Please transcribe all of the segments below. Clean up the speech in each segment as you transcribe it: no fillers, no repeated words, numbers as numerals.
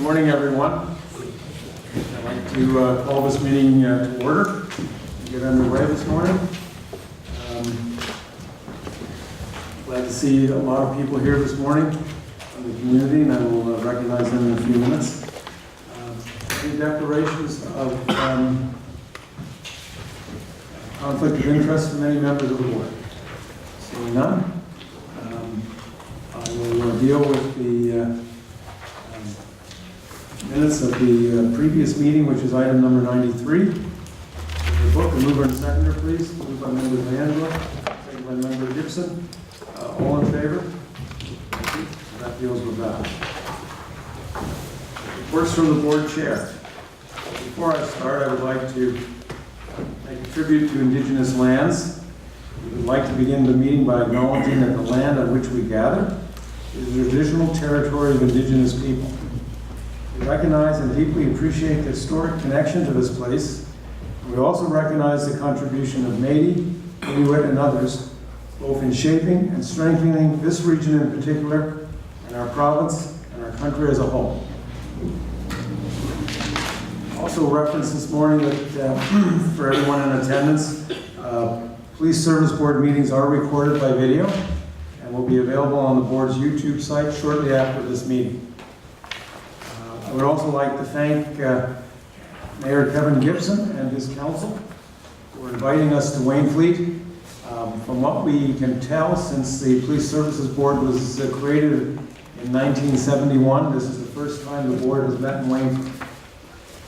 Morning, everyone. I'd like to call this meeting to order and get underway this morning. Glad to see a lot of people here this morning from the community, and I will recognize them in a few minutes. Any declarations of conflict of interest from any members of the board? Seeing none, I will deal with the minutes of the previous meeting, which is item number 93. The book, a mover and seconder, please. Moved by member Angela, seconded by member Gibson. All in favor? Thank you. That deals with that. Reports from the board chair. Before I start, I would like to make a tribute to Indigenous lands. We would like to begin the meeting by acknowledging that the land on which we gather is the traditional territory of Indigenous people. We recognize and deeply appreciate the historic connection to this place. We also recognize the contribution of Métis, Inuit, and others, both in shaping and strengthening this region in particular, and our province and our country as a whole. Also reference this morning that for everyone in attendance, Police Service Board meetings are recorded by video and will be available on the board's YouTube site shortly after this meeting. I would also like to thank Mayor Kevin Gibson and his council for inviting us to Wainfleet. From what we can tell, since the Police Services Board was created in 1971, this is the first time the board has met in Wainfleet.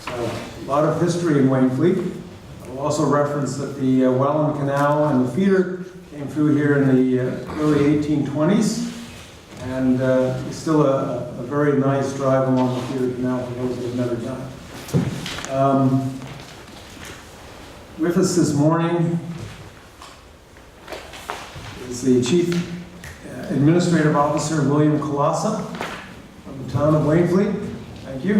So, a lot of history in Wainfleet. I will also reference that the Welland Canal and the feeder came through here in the early 1820s. And it's still a very nice drive along the feeder canal for those who have never done it. With us this morning is the Chief Administrative Officer, William Colassa, from the town of Wainfleet. Thank you.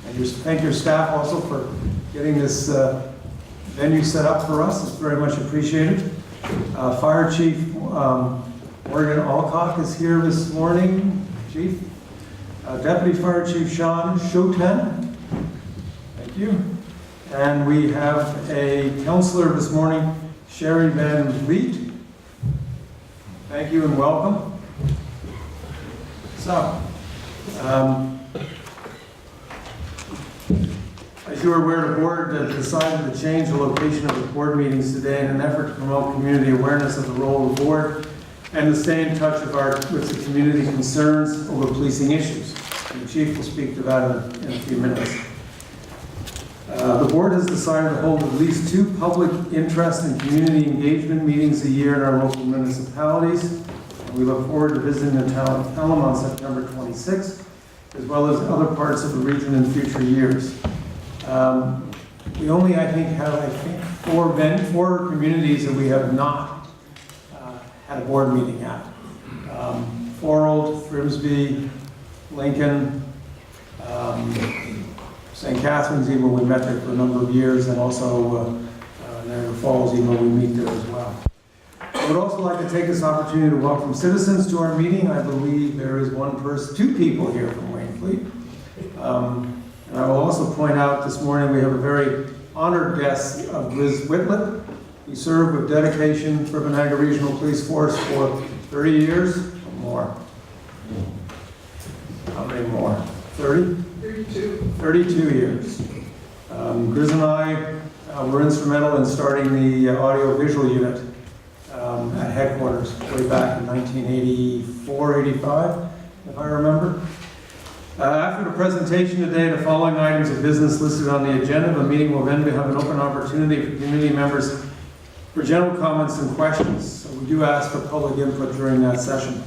And thank your staff also for getting this venue set up for us. It's very much appreciated. Fire Chief Morgan Alcock is here this morning, Chief. Deputy Fire Chief Sean Choten. Thank you. And we have a counselor this morning, Sherry Van Vliet. Thank you and welcome. So, as you are aware, the board decided to change the location of the board meetings today in an effort to promote community awareness of the role of the board and to stay in touch with the community concerns over policing issues. And the Chief will speak to that in a few minutes. The board has decided to hold at least 2 public interest and community engagement meetings a year in our local municipalities. And we look forward to visiting the town of Pelham on September 26th, as well as other parts of the region in future years. We only, I think, have 4 communities that we have not had a board meeting at. Thorold, Grimsby, Lincoln, St. Catharines, even we met there for a number of years, and also Niagara Falls, even though we meet there as well. I would also like to take this opportunity to welcome citizens to our meeting. I believe there is 2 people here from Wainfleet. And I will also point out this morning we have a very honored guest of Liz Whitlett. He served with dedication for the Niagara Regional Police Force for 30 years or more. How many more? 30? 32. 32 years. Grizz and I were instrumental in starting the audio-visual unit at headquarters way back in 1984, 85, if I remember. After the presentation today, the following items of business listed on the agenda, the meeting will then have an open opportunity for community members for general comments and questions. So we do ask for public input during that session.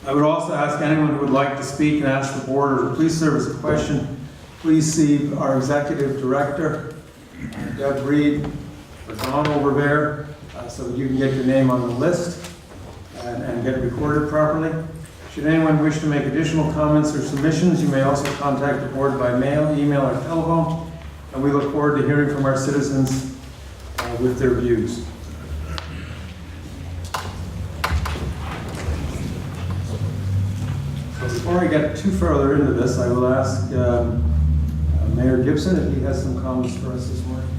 I would also ask anyone who would like to speak and ask the board or the police service a question, please see our executive director, Deb Reed, or Don over there, so that you can get your name on the list and get it recorded properly. Should anyone wish to make additional comments or submissions, you may also contact the board by mail, email, or telephone, and we look forward to hearing from our citizens with their views. So Before I get too further into this, I will ask Mayor Gibson if he has some comments for us this morning.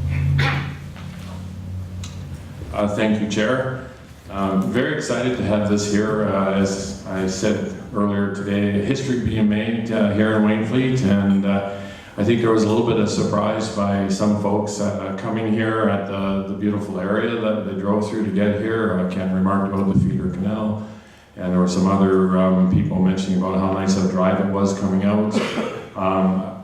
Thank you, Chair. Very excited to have this here. As I said earlier today, history being made here in Wainfleet, and I think there was a little bit of surprise by some folks coming here at the beautiful area that they drove through to get here. Ken remarked about the feeder canal, and there were some other people mentioning about how nice a drive it was coming out.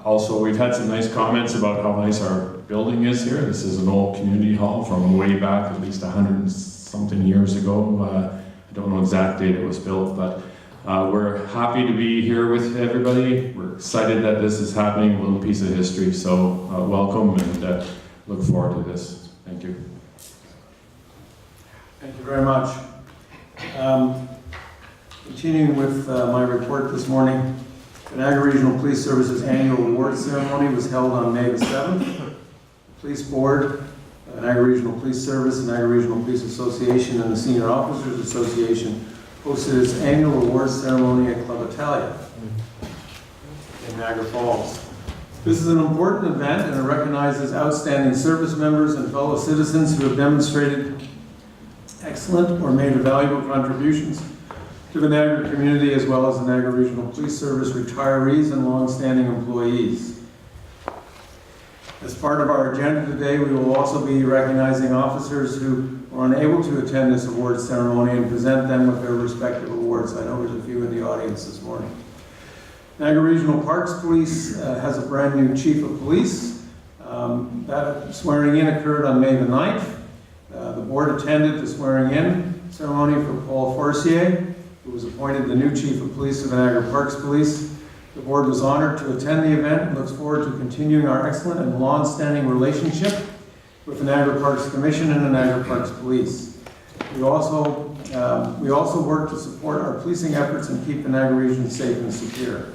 Also, we've had some nice comments about how nice our building is here. This is an old community hall from way back, at least 100-something years ago. I don't know exact date it was built, but we're happy to be here with everybody. We're excited that this is happening, a little piece of history, so welcome, and look forward to this. Thank you. Thank you very much. Continuing with my report this morning, the Niagara Regional Police Service's annual award ceremony was held on May the 7th. The Police Board, Niagara Regional Police Service, the Niagara Regional Police Association, and the Senior Officers Association hosted its annual awards ceremony at Club Italia in Niagara Falls. This is an important event, and it recognizes outstanding service members and fellow citizens who have demonstrated excellent or made valuable contributions to the Niagara community, as well as the Niagara Regional Police Service retirees and long-standing employees. As part of our agenda today, we will also be recognizing officers who were unable to attend this award ceremony and present them with their respective awards. I know there's a few in the audience this morning. Niagara Regional Parks Police has a brand new Chief of Police. That swearing in occurred on May the 9th. The board attended the swearing in ceremony for Paul Forcier, who was appointed the new Chief of Police of the Niagara Parks Police. The board was honored to attend the event and looks forward to continuing our excellent and long-standing relationship with the Niagara Parks Commission and the Niagara Parks Police. We also work to support our policing efforts and keep the Niagara region safe and secure.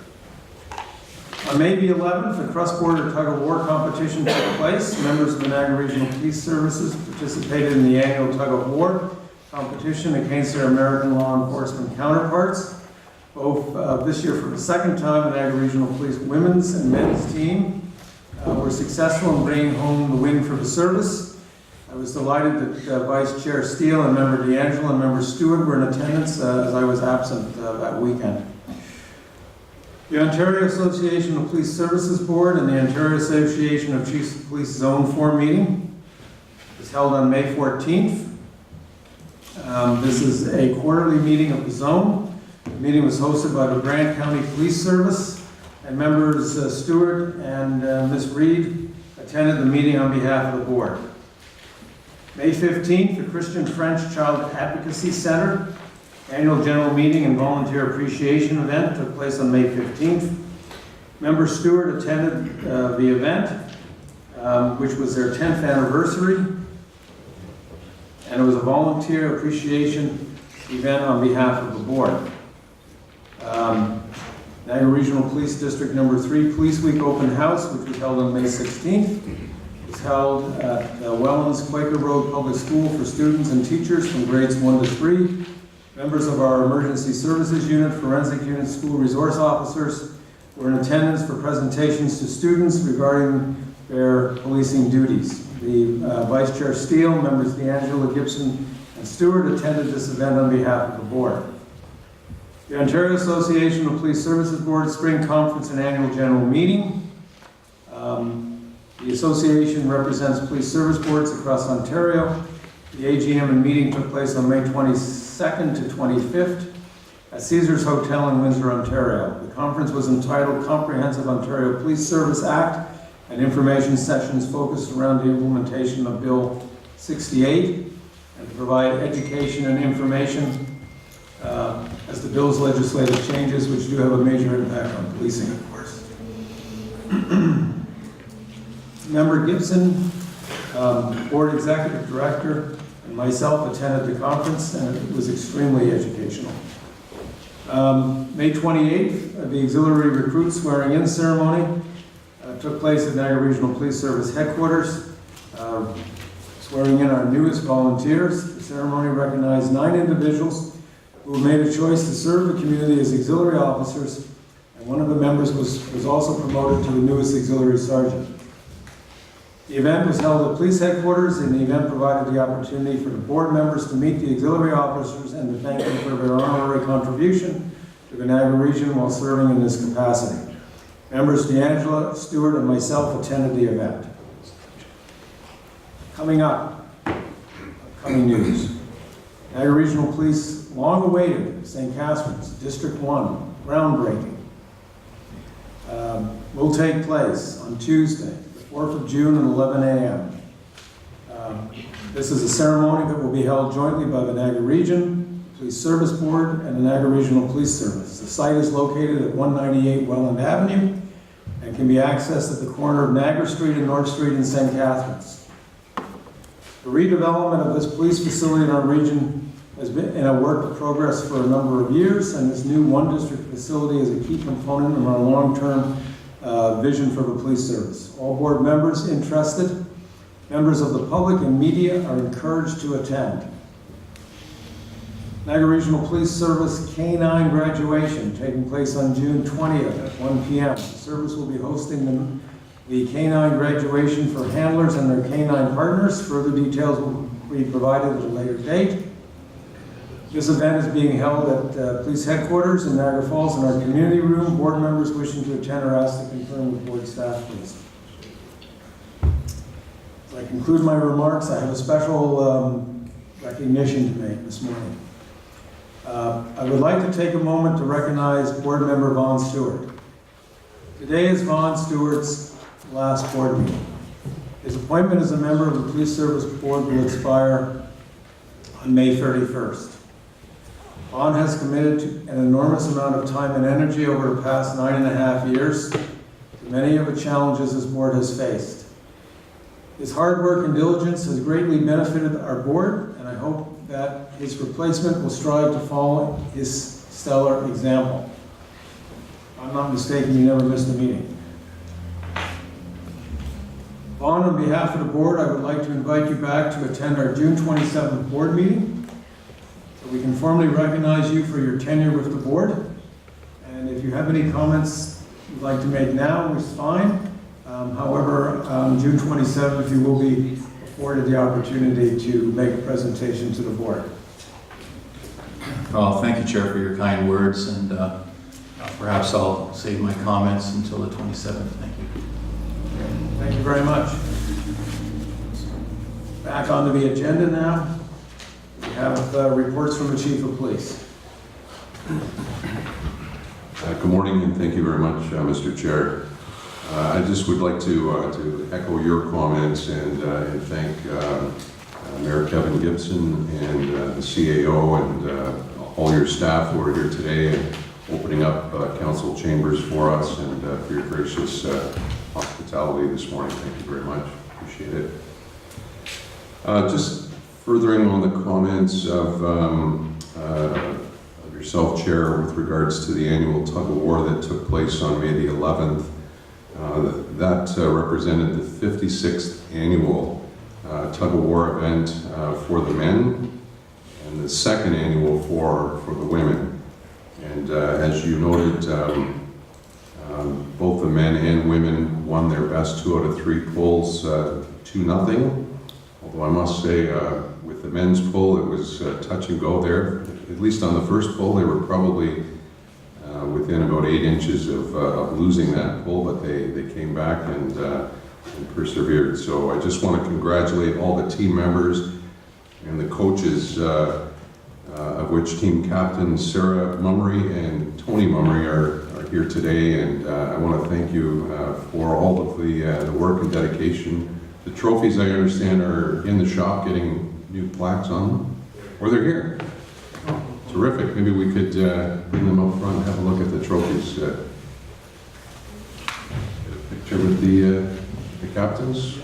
On May the 11th, a cross-border tug-of-war competition took place. Members of the Niagara Regional Police Services participated in the annual tug-of-war competition against their American law enforcement counterparts. Both this year, for the second time, the Niagara Regional Police women's and men's team were successful in bringing home the win for the service. I was delighted that Vice Chair Steele and Member D'Angelo and Member Stewart were in attendance as I was absent that weekend. The Ontario Association of Police Services Board and the Ontario Association of Chiefs of Police Zone 4 meeting was held on May 14th. This is a quarterly meeting of the zone. The meeting was hosted by the Brant County Police Service, and members Stewart and Ms. Reed attended the meeting on behalf of the board. May 15th, the Christian French Child Advocacy Center annual general meeting and volunteer appreciation event took place on May 15th. Member Stewart attended the event, which was their 10th anniversary, and it was a volunteer appreciation event on behalf of the board. Niagara Regional Police District Number 3 Police Week Open House, which was held on May 16th, was held at Welland's Quaker Road Public School for students and teachers from grades 1 to 3. Members of our Emergency Services Unit, Forensic Unit, School Resource Officers were in attendance for presentations to students regarding their policing duties. The Vice Chair Steele, members D'Angelo, Gibson, and Stewart attended this event on behalf of the board. The Ontario Association of Police Services Board Spring Conference and Annual General Meeting. The association represents police service boards across Ontario. The AGM and meeting took place on May 22nd to 25th at Caesars Hotel in Windsor, Ontario. The conference was entitled Comprehensive Ontario Police Service Act, and information sessions focused around the implementation of Bill 68 and to provide education and information as the bill's legislative changes, which do have a major impact on policing, of course. Member Gibson, Board Executive Director, and myself attended the conference, and it was extremely educational. May 28th, the auxiliary recruit swearing-in ceremony took place at Niagara Regional Police Service headquarters, swearing in our newest volunteers. The ceremony recognized 9 individuals who made a choice to serve the community as auxiliary officers, and one of the members was also promoted to the newest auxiliary sergeant. The event was held at police headquarters, and the event provided the opportunity for the board members to meet the auxiliary officers and to thank them for their honorary contribution to the Niagara region while serving in this capacity. Members D'Angela, Stewart, and myself attended the event. Coming up, upcoming news. Niagara Regional Police long-awaited St. Catharines, District 1, groundbreaking, will take place on Tuesday, the 4th of June at 11 a.m. This is a ceremony that will be held jointly by the Niagara Region Police Service Board and the Niagara Regional Police Service. The site is located at 198 Welland Avenue and can be accessed at the corner of Niagara Street and North Street in St. Catharines. The redevelopment of this police facility in our region has been in a work in progress for a number of years, and this new one-district facility is a key component of our long-term vision for the police service. All board members interested, members of the public and media are encouraged to attend. Niagara Regional Police Service K-9 graduation taking place on June 20th at 1 p.m. The service will be hosting the K-9 graduation for handlers and their K-9 partners. Further details will be provided at a later date. This event is being held at police headquarters in Niagara Falls in our community room. Board members wishing to attend are asked to confirm with board staff, please. As I conclude my remarks, I have a special recognition to make this morning. I would like to take a moment to recognize board member Vaughn Stewart. Today is Vaughn Stewart's last board meeting. His appointment as a member of the Police Service Board will expire on May 31st. Vaughn has committed to an enormous amount of time and energy over the past 9.5 years to many of the challenges this board has faced. His hard work and diligence has greatly benefited our board, and I hope that his replacement will strive to follow his stellar example. If I'm not mistaken, you never missed a meeting. Vaughn, on behalf of the board, I would like to invite you back to attend our June 27th board meeting, so we can formally recognize you for your tenure with the board. And if you have any comments you'd like to make now, it's fine. However, on June 27th, you will be afforded the opportunity to make a presentation to the board. Well, thank you, Chair, for your kind words, and perhaps I'll save my comments until the 27th. Thank you. Thank you very much. Back onto the agenda now. We have reports from the Chief of Police. Good morning, and thank you very much, Mr. Chair. I just would like to echo your comments and thank Mayor Kevin Gibson and the CAO and all your staff who are here today and opening up council chambers for us, and for your gracious hospitality this morning. Thank you very much. Appreciate it. Just furthering on the comments of yourself, Chair, with regards to the annual tug-of-war that took place on May the 11th. That represented the 56th annual tug-of-war event for the men, and the second annual for the women. And as you noted, both the men and women won their best 2 out of 3 pulls, 2-0. Although I must say, with the men's pull, it was touch and go there. At least on the first pull, they were probably within about 8 inches of losing that pull, but they came back and persevered. So I just want to congratulate all the team members and the coaches, of which team captains Sarah Mummery and Tony Mummery are here today, and I want to thank you for all of the work and dedication. The trophies, I understand, are in the shop getting new plaques on them, or they're here. Terrific. Maybe we could bring them up front and have a look at the trophies. Get a picture with the captains.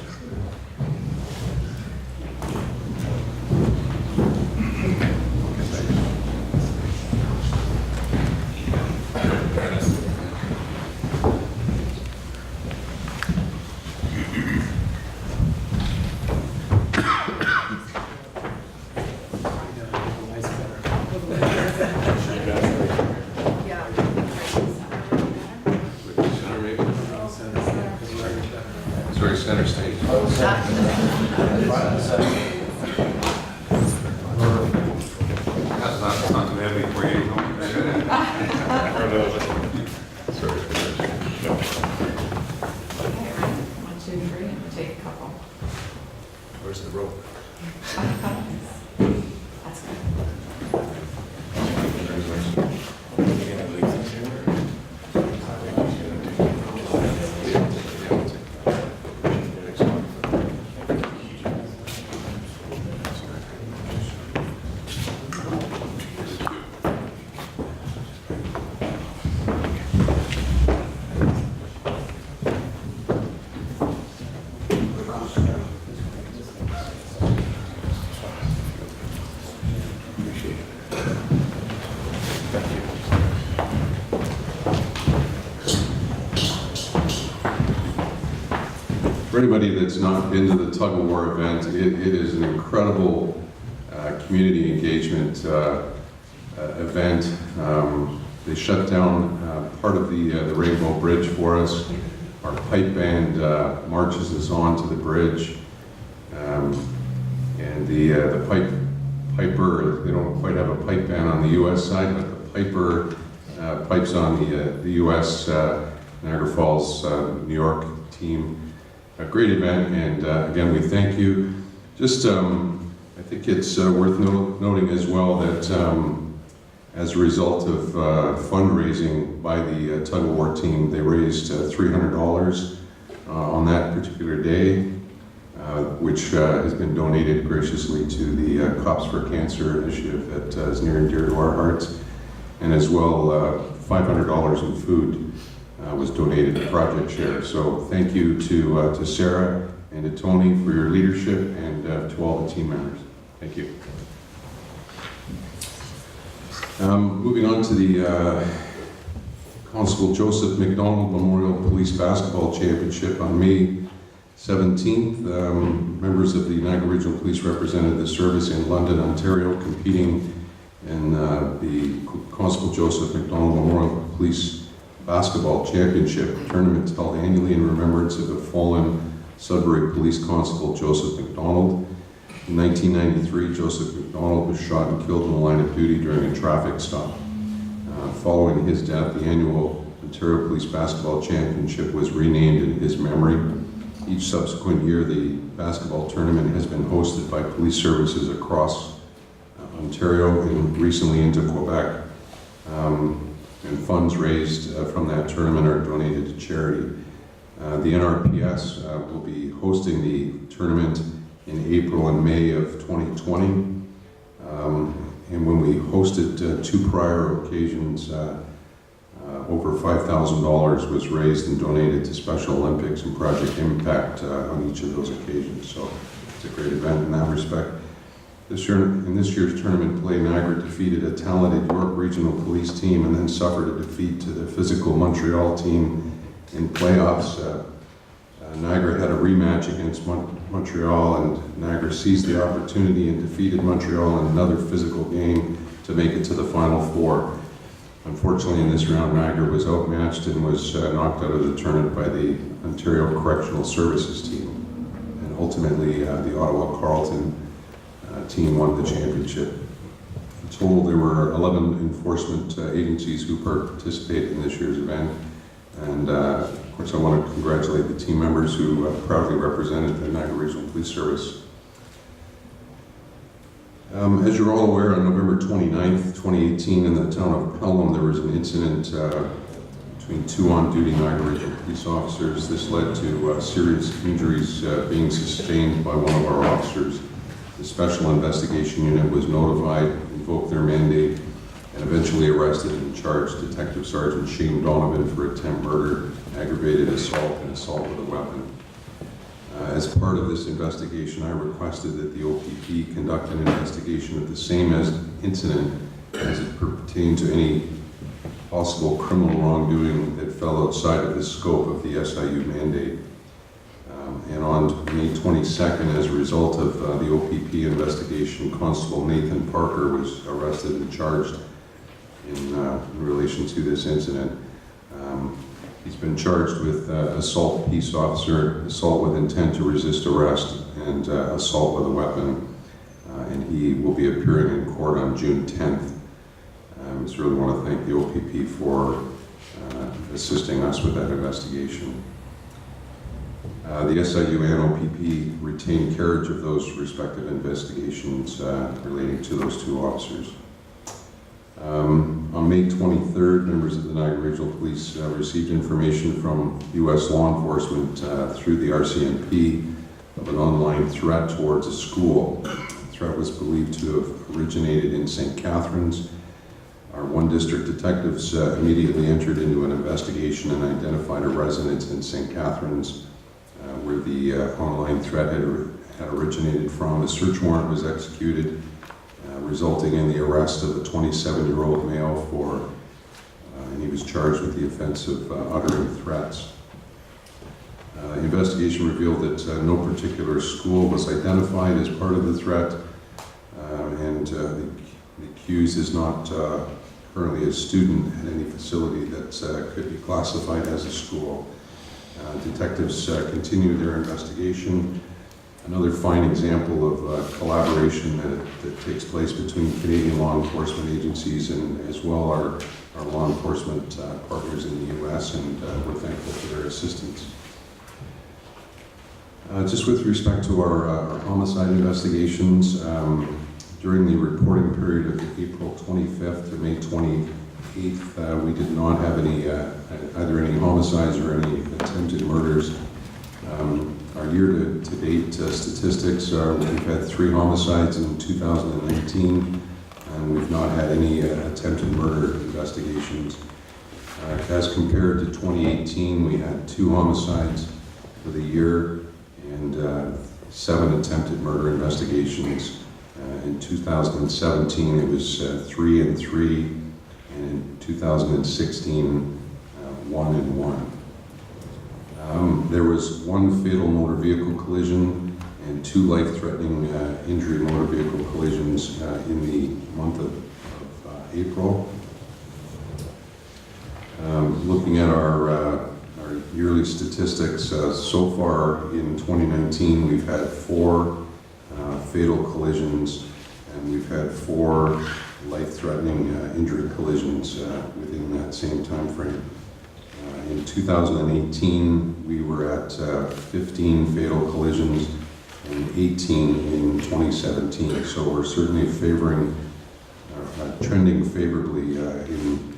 For anybody that's not been to the tug of war event, it is an incredible community engagement event. They shut down part of the Rainbow Bridge for us. Our pipe band marches us onto the bridge. And the piper, they don't quite have a pipe band on the U.S. side, but the piper pipes on the U.S. Niagara Falls, New York team. A great event, and again, we thank you. Just, I think it's worth noting as well that as a result of fundraising by the tug of war team, they raised $300 on that particular day, which has been donated graciously to the Cops for Cancer initiative that is near and dear to our hearts, and as well $500 in food was donated to Project Share. So thank you to Sarah and to Tony for your leadership, and to all the team members. Thank you. Moving on to the Constable Joseph McDonald Memorial Police Basketball Championship on May 17th. Members of the Niagara Regional Police represented the service in London, Ontario, competing in the Constable Joseph McDonald Memorial Police Basketball Championship tournament held annually in remembrance of the fallen Sudbury Police Constable Joseph McDonald. In 1993, Joseph McDonald was shot and killed in the line of duty during a traffic stop. Following his death, the annual Ontario Police Basketball Championship was renamed in his memory. Each subsequent year, the basketball tournament has been hosted by police services across Ontario and recently into Quebec. And funds raised from that tournament are donated to charity. The NRPS will be hosting the tournament in April and May of 2020. And when we hosted two prior occasions, over $5,000 was raised and donated to Special Olympics and Project Impact on each of those occasions. So it's a great event in that respect. In this year's tournament play, Niagara defeated a talented York Regional Police team and then suffered a defeat to the physical Montreal team in playoffs. Niagara had a rematch against Montreal, and Niagara seized the opportunity and defeated Montreal in another physical game to make it to the Final Four. Unfortunately, in this round, Niagara was outmatched and was knocked out of the tournament by the Ontario Correctional Services team. And ultimately, the Ottawa Carleton team won the championship. In total, there were 11 enforcement agencies who participated in this year's event. And of course, I want to congratulate the team members who proudly represented the Niagara Regional Police Service. As you're all aware, on November 29th, 2018, in the town of Pelham, there was an incident between two on-duty Niagara Regional Police officers. This led to serious injuries being sustained by one of our officers. The Special Investigation Unit was notified, invoked their mandate, and eventually arrested and charged Detective Sergeant Shane Donovan for attempt murder, aggravated assault, and assault with a weapon. As part of this investigation, I requested that the OPP conduct an investigation of the same incident as it pertained to any possible criminal wrongdoing that fell outside of the scope of the SIU mandate. And on May 22nd, as a result of the OPP investigation, Constable Nathan Parker was arrested and charged in relation to this incident. He's been charged with assault peace officer, assault with intent to resist arrest, and assault with a weapon. And he will be appearing in court on June 10th. I just really want to thank the OPP for assisting us with that investigation. The SIU and OPP retained carriage of those respective investigations relating to those two officers. On May 23rd, members of the Niagara Regional Police received information from U.S. law enforcement through the RCMP of an online threat towards a school. The threat was believed to have originated in St. Catharines. Our one district detectives immediately entered into an investigation and identified a residence in St. Catharines where the online threat had originated from. A search warrant was executed, resulting in the arrest of a 27-year-old male and he was charged with the offense of uttering threats. Investigation revealed that no particular school was identified as part of the threat, and the accused is not currently a student at any facility that could be classified as a school. Detectives continue their investigation. Another fine example of collaboration that takes place between Canadian law enforcement agencies and as well our law enforcement partners in the U.S., and we're thankful for their assistance. Just with respect to our homicide investigations, during the reporting period of April 25th to May 28th, we did not have any either any homicides or any attempted murders. Our year-to-date statistics are we've had 3 homicides in 2019, and we've not had any attempted murder investigations. As compared to 2018, we had 2 homicides for the year and 7 attempted murder investigations. In 2017, it was 3 and 3, and in 2016, 1 and 1. There was 1 fatal motor vehicle collision and 2 life-threatening injury motor vehicle collisions in the month of April. Looking at our yearly statistics, so far in 2019, we've had 4 fatal collisions, and we've had 4 life-threatening injury collisions within that same time frame. In 2018, we were at 15 fatal collisions and 18 in 2017. So we're certainly trending favorably in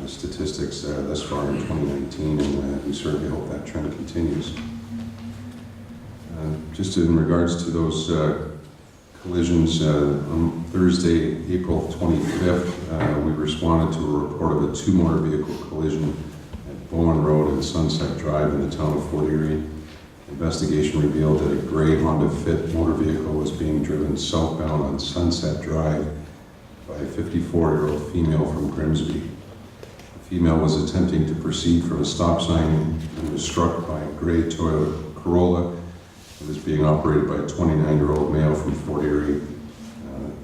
the statistics thus far in 2019, and we certainly hope that trend continues. Just in regards to those collisions, on Thursday, April 25th, we responded to a report of a 2 motor vehicle collision at Bowen Road and Sunset Drive in the town of Fort Erie. Investigation revealed that a gray Honda Fit motor vehicle was being driven southbound on Sunset Drive by a 54-year-old female from Grimsby. The female was attempting to proceed from a stop sign and was struck by a gray Toyota Corolla that was being operated by a 29-year-old male from Fort Erie.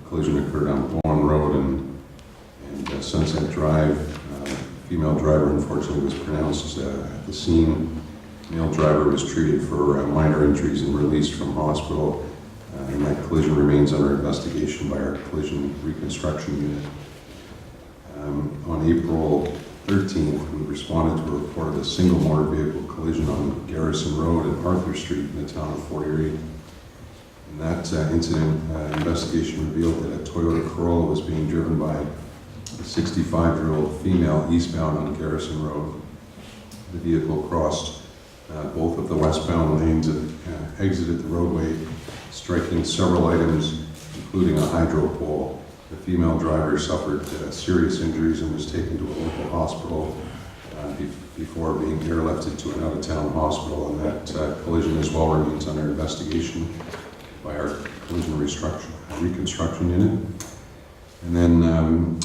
Collision occurred on Bowen Road and Sunset Drive. Female driver, unfortunately, was pronounced at the scene. Male driver was treated for minor injuries and released from hospital, and that collision remains under investigation by our collision reconstruction unit. On April 13th, we responded to a report of a single motor vehicle collision on Garrison Road and Arthur Street in the town of Fort Erie. In that incident, investigation revealed that a Toyota Corolla was being driven by a 65-year-old female eastbound on Garrison Road. The vehicle crossed both of the westbound lanes and exited the roadway, striking several items, including a hydro pole. The female driver suffered serious injuries and was taken to a local hospital before being airlifted to an out-of-town hospital, and that collision as well remains under investigation by our collision reconstruction unit. And then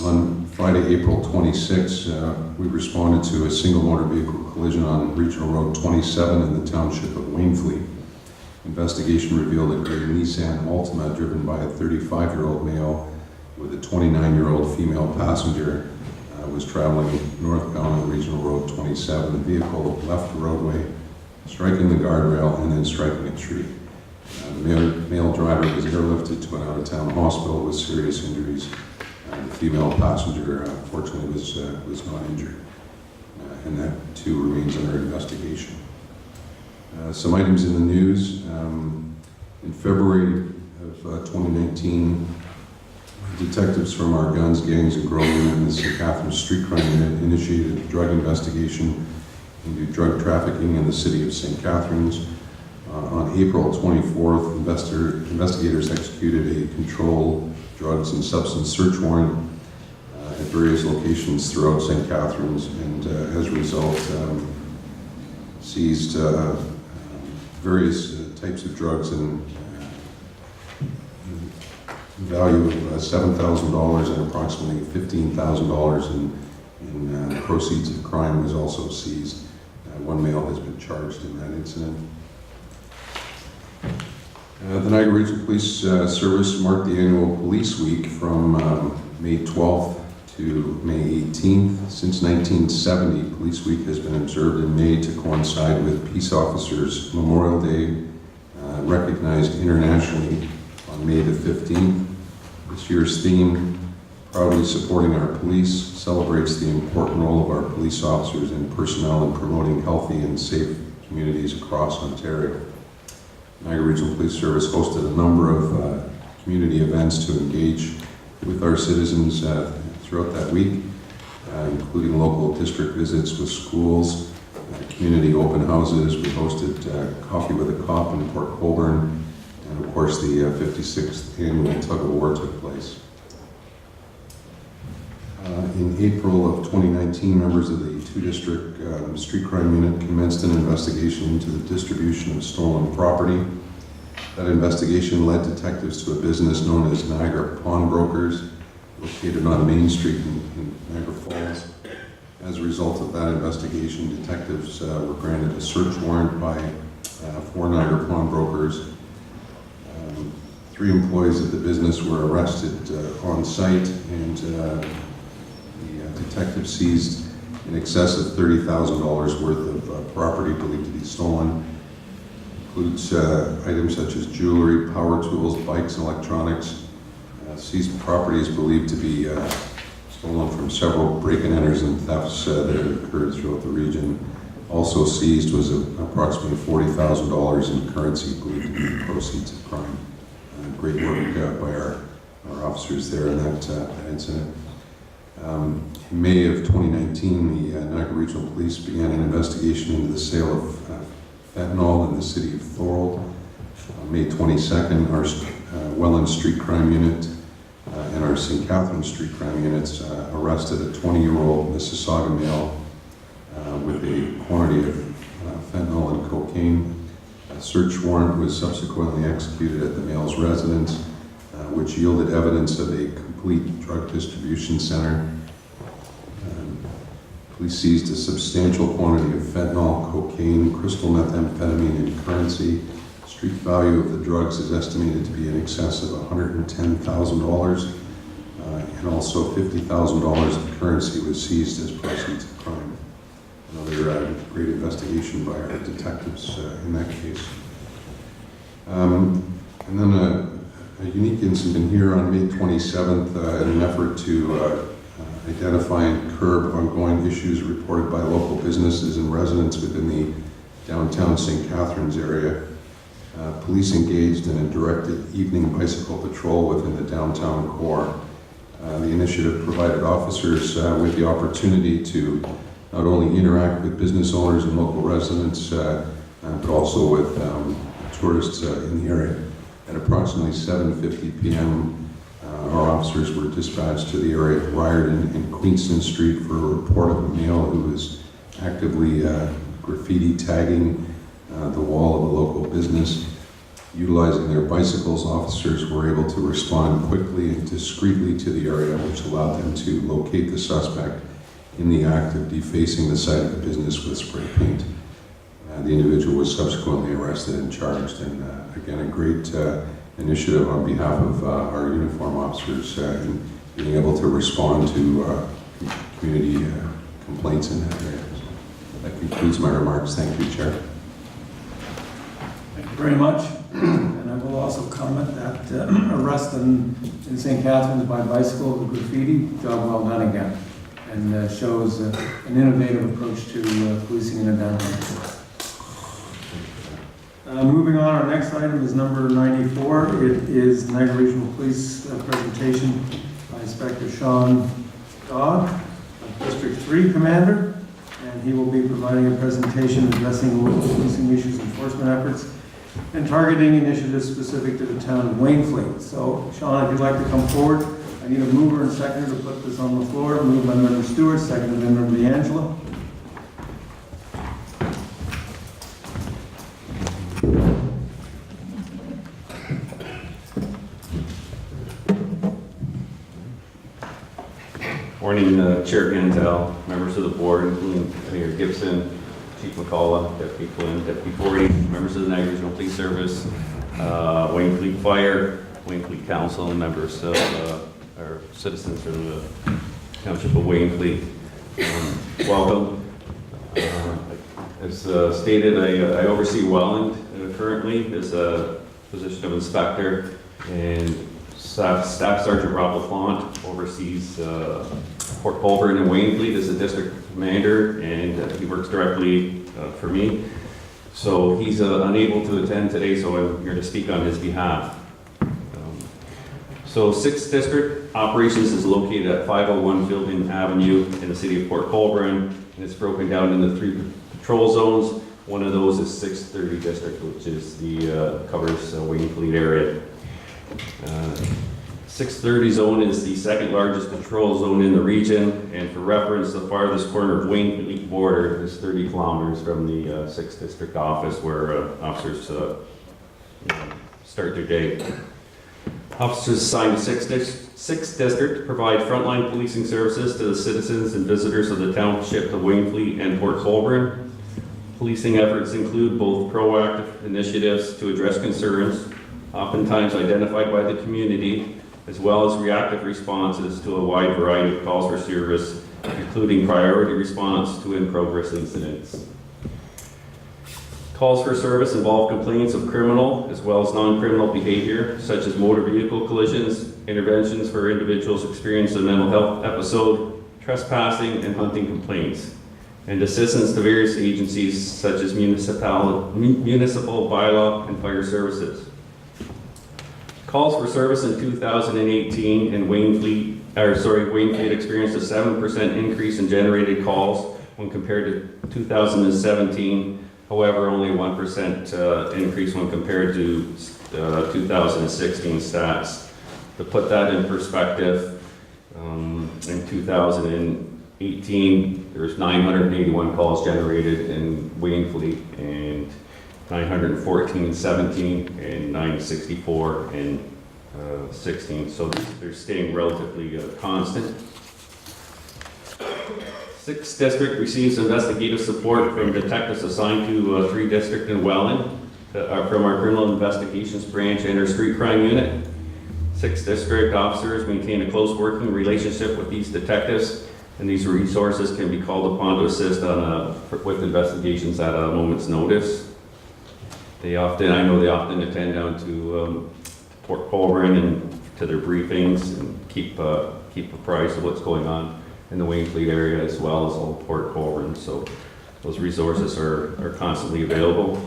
on Friday, April 26th, we responded to a single motor vehicle collision on Regional Road 27 in the township of Wainfleet. Investigation revealed a gray Nissan Altima driven by a 35-year-old male with a 29-year-old female passenger was traveling northbound on Regional Road 27. The vehicle left the roadway, striking the guardrail and then striking a tree. The male driver was airlifted to an out-of-town hospital with serious injuries. The female passenger, fortunately, was not injured, and that too remains under investigation. Some items in the news. In February of 2019, detectives from our Guns, Gangs, and Grow Unit and the St. Catharines Street Crime Unit initiated a drug investigation into drug trafficking in the city of St. Catharines. On April 24th, investigators executed a controlled drugs and substance search warrant at various locations throughout St. Catharines, and as a result, seized various types of drugs and value of $7,000 and approximately $15,000 in proceeds of crime was also seized. One male has been charged in that incident. The Niagara Regional Police Service marked the annual Police Week from May 12th to May 18th. Since 1970, Police Week has been observed in May to coincide with Peace Officers Memorial Day, recognized internationally on May the 15th. This year's theme, Proudly Supporting Our Police, celebrates the important role of our police officers and personnel in promoting healthy and safe communities across Ontario. Niagara Regional Police Service hosted a number of community events to engage with our citizens throughout that week, including local district visits with schools, community open houses. We hosted Coffee with a Cop in Port Colborne, and of course the 56th annual tug of war took place. In April of 2019, members of the 2-district street crime unit commenced an investigation into the distribution of stolen property. That investigation led detectives to a business known as Niagara Pawnbrokers, located on Main Street in Niagara Falls. As a result of that investigation, detectives were granted a search warrant for Niagara Pawnbrokers. 3 employees of the business were arrested on site, and the detectives seized in excess of $30,000 worth of property believed to be stolen. Includes items such as jewelry, power tools, bikes, and electronics. Seized property is believed to be stolen from several break-and-enters and thefts that have occurred throughout the region. Also seized was approximately $40,000 in currency believed to be proceeds of crime. Great work by our officers there in that incident. In May of 2019, the Niagara Regional Police began an investigation into the sale of fentanyl in the city of Thorold. On May 22nd, our Welland Street Crime Unit and our St. Catharines Street Crime Units arrested a 20-year-old Mississauga male with a quantity of fentanyl and cocaine. A search warrant was subsequently executed at the male's residence, which yielded evidence of a complete drug distribution center. Police seized a substantial quantity of fentanyl, cocaine, crystal methamphetamine, and currency. Street value of the drugs is estimated to be in excess of $110,000, and also $50,000 of currency was seized as proceeds of crime. Another great investigation by our detectives in that case. And then a unique incident here on May 27th in an effort to identify and curb ongoing issues reported by local businesses and residents within the downtown St. Catharines area. Police engaged in a directed evening bicycle patrol within the downtown core. The initiative provided officers with the opportunity to not only interact with business owners and local residents, but also with tourists in the area. At approximately 7:50 p.m., our officers were dispatched to the area of Riordan and Queenston Street for a report of a male who was actively graffiti tagging the wall of a local business. Utilizing their bicycles, officers were able to respond quickly and discreetly to the area, which allowed them to locate the suspect in the act of defacing the site of the business with spray paint. The individual was subsequently arrested and charged, and again, a great initiative on behalf of our uniform officers in being able to respond to community complaints in that area. So that concludes my remarks. Thank you, Chair. Thank you very much. And I will also comment that arrest in St. Catharines by bicycle with graffiti, job well done again, and shows an innovative approach to policing in a downtown. Moving on, our next item is number 94. It is Niagara Regional Police presentation by Inspector Sean Dodd, District 3 Commander, and he will be providing a presentation addressing local policing issues, enforcement efforts, and targeting initiatives specific to the town of Wainfleet. So, Sean, if you'd like to come forward, I need a mover and seconder to put this on the floor. Moved by Member Stewart, seconded by Member D'Angelo. Morning, Chair Gantel, members of the board, including Mayor Gibson, Chief McCullough, Deputy Flynn, Deputy Forey, members of the Niagara Regional Police Service, Wayne Fleet Fire, Wayne Fleet Council, and members of our citizens from the Township of Wayne Fleet. Welcome. As stated, I oversee Welland currently as a position of inspector, and Staff Sergeant Rob LaFont oversees Port Colborne and Wayne Fleet as a district commander, and he works directly for me. So he's unable to attend today, so I'm here to speak on his behalf. So 6th District Operations is located at 501 Fielding Avenue in the city of Port Colborne, and it's broken down into 3 patrol zones. One of those is 630 District, which is the covers Wayne Fleet area. 630 zone is the 2nd largest patrol zone in the region, and for reference, the farthest corner of Wayne Fleet border is 30 kilometers from the 6th District office where officers start their day. Officers assigned to 6th District provide frontline policing services to the citizens and visitors of the Township of Wayne Fleet and Port Colborne. Policing efforts include both proactive initiatives to address concerns, oftentimes identified by the community, as well as reactive responses to a wide variety of calls for service, including priority response to in-progress incidents. Calls for service involve complaints of criminal as well as non-criminal behavior, such as motor vehicle collisions, interventions for individuals experiencing a mental health episode, trespassing, and hunting complaints, and assistance to various agencies such as municipal bylaw and fire services. Calls for service in 2018 and Wayne Fleet experienced a 7% increase in generated calls when compared to 2017. However, only 1% increase when compared to 2016 stats. To put that in perspective, in 2018, there was 981 calls generated in Wayne Fleet, and 914 in 17, and 964 in 16. So they're staying relatively constant. 6th District receives investigative support from detectives assigned to 3 District in Welland, from our Criminal Investigations Branch and our Street Crime Unit. 6th District officers maintain a close working relationship with these detectives, and these resources can be called upon to assist with investigations at a moment's notice. I know they often attend down to Port Colborne and to their briefings and keep apprised of what's going on in the Wayne Fleet area as well as all Port Colborne. So those resources are constantly available.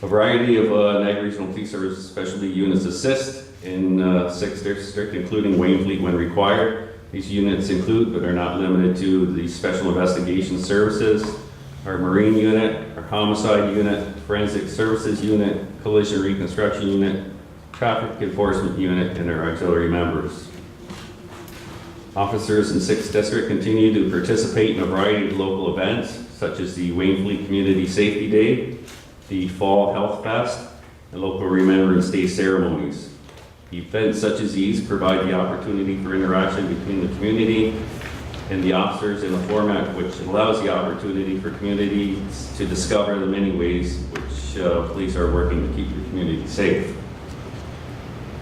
A variety of Niagara Regional Police Service specialty units assist in 6th District, including Wayne Fleet when required. These units include, but are not limited to, the Special Investigation Services, our Marine Unit, our Homicide Unit, Forensic Services Unit, Collision Reconstruction Unit, Traffic Enforcement Unit, and our auxiliary members. Officers in 6th District continue to participate in a variety of local events, such as the Wayne Fleet Community Safety Day, the Fall Health Fest, and local Remembrance Day ceremonies. Events such as these provide the opportunity for interaction between the community and the officers in a format which allows the opportunity for communities to discover the many ways which police are working to keep the community safe.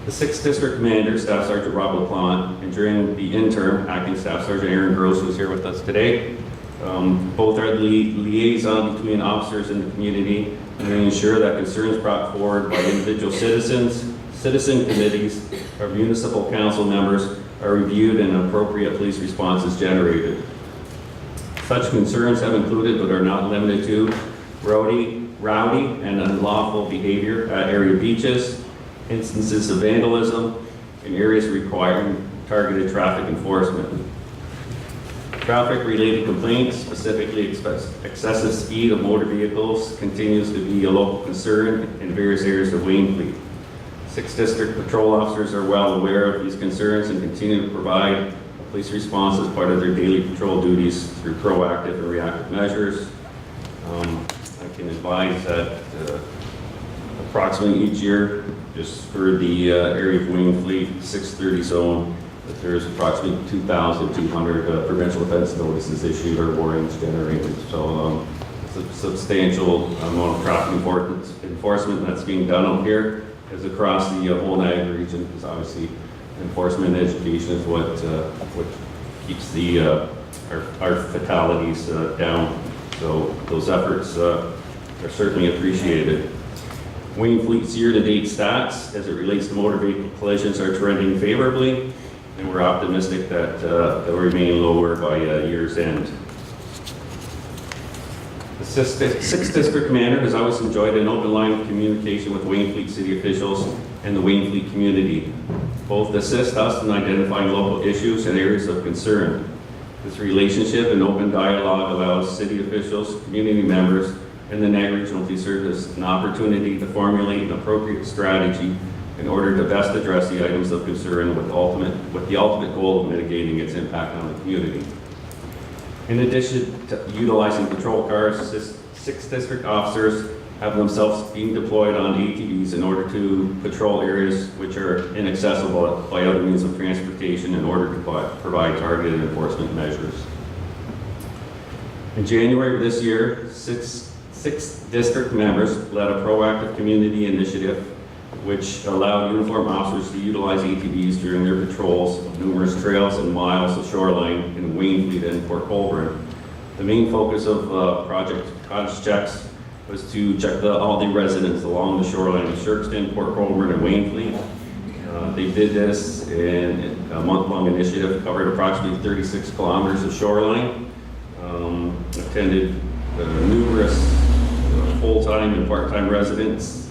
The 6th District Commander, Staff Sergeant Rob LaPlante, and during the interim, Acting Staff Sergeant Aaron Gross, who's here with us today. Both are the liaison between officers and the community, and they ensure that concerns brought forward by individual citizens, citizen committees, or municipal council members are reviewed and appropriate police responses generated. Such concerns have included, but are not limited to, rowdy and unlawful behavior at area beaches, instances of vandalism, and areas requiring targeted traffic enforcement. Traffic-related complaints, specifically excessive speed of motor vehicles, continues to be a local concern in various areas of Wayne Fleet. 6th District patrol officers are well aware of these concerns and continue to provide police response as part of their daily patrol duties through proactive and reactive measures. I can advise that approximately each year, just for the area of Wayne Fleet 630 zone, that there's approximately 2,200 provincial offense notices issued or warnings generated. So substantial amount of traffic enforcement that's being done out here is across the whole Niagara region, because obviously enforcement and education is what keeps our fatalities down. So those efforts are certainly appreciated. Wainfleet's year-to-date stats as it relates to motor vehicle collisions are trending favorably, and we're optimistic that they'll remain lower by year's end. The 6th District Commander has always enjoyed an open line of communication with Wainfleet city officials and the Wainfleet community. Both assist us in identifying local issues and areas of concern. This relationship and open dialogue allows city officials, community members, and the Niagara Regional Police Service an opportunity to formulate an appropriate strategy in order to best address the items of concern with the ultimate goal of mitigating its impact on the community. In addition to utilizing patrol cars, 6th District officers have themselves being deployed on ATVs in order to patrol areas which are inaccessible by other means of transportation in order to provide targeted enforcement measures. In January of this year, 6th District members led a proactive community initiative which allowed uniformed officers to utilize ATVs during their patrols of numerous trails and miles of shoreline in Wainfleet and Port Colborne. The main focus of Project Cottage Checks was to check all the residents along the shoreline of Shirkston, Port Colborne, and Wainfleet. They did this in a month-long initiative, covered approximately 36 kilometers of shoreline, attended numerous full-time and part-time residents,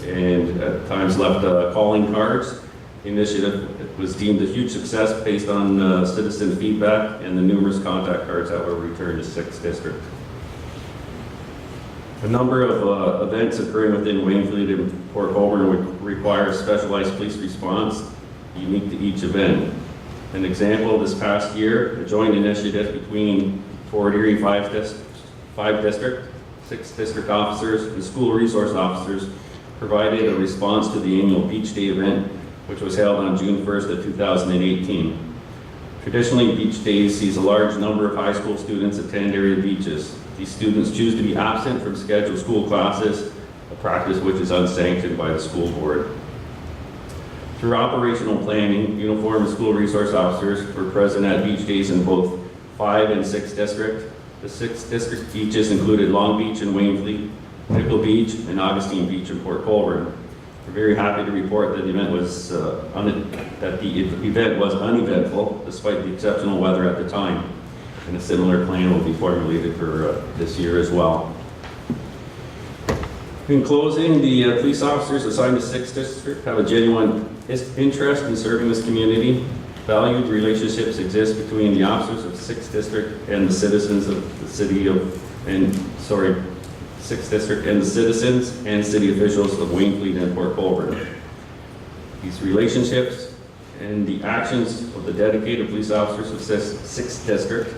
and at times left calling cards. The initiative was deemed a huge success based on citizen feedback and the numerous contact cards that were returned to 6th District. A number of events occurring within Wainfleet and Port Colborne would require specialized police response unique to each event. An example, this past year, a joint initiative between Fort Erie 5 District, 6th District officers, and school resource officers provided a response to the annual Beach Day event, which was held on June 1st of 2018. Traditionally, Beach Days sees a large number of high school students attend area beaches. These students choose to be absent from scheduled school classes, a practice which is unsanctioned by the school board. Through operational planning, uniformed school resource officers were present at beach days in both 5 and 6th District. The 6th District beaches included Long Beach and Wainfleet, Pickle Beach, and Augustine Beach in Port Colborne. We're very happy to report that the event was uneventful despite the exceptional weather at the time. And a similar plan will be formulated for this year as well. In closing, the police officers assigned to 6th District have a genuine interest in serving this community. Valued relationships exist between the officers of 6th District and the citizens of the 6th District and the citizens and city officials of Wainfleet and Port Colborne. These relationships and the actions of the dedicated police officers of 6th District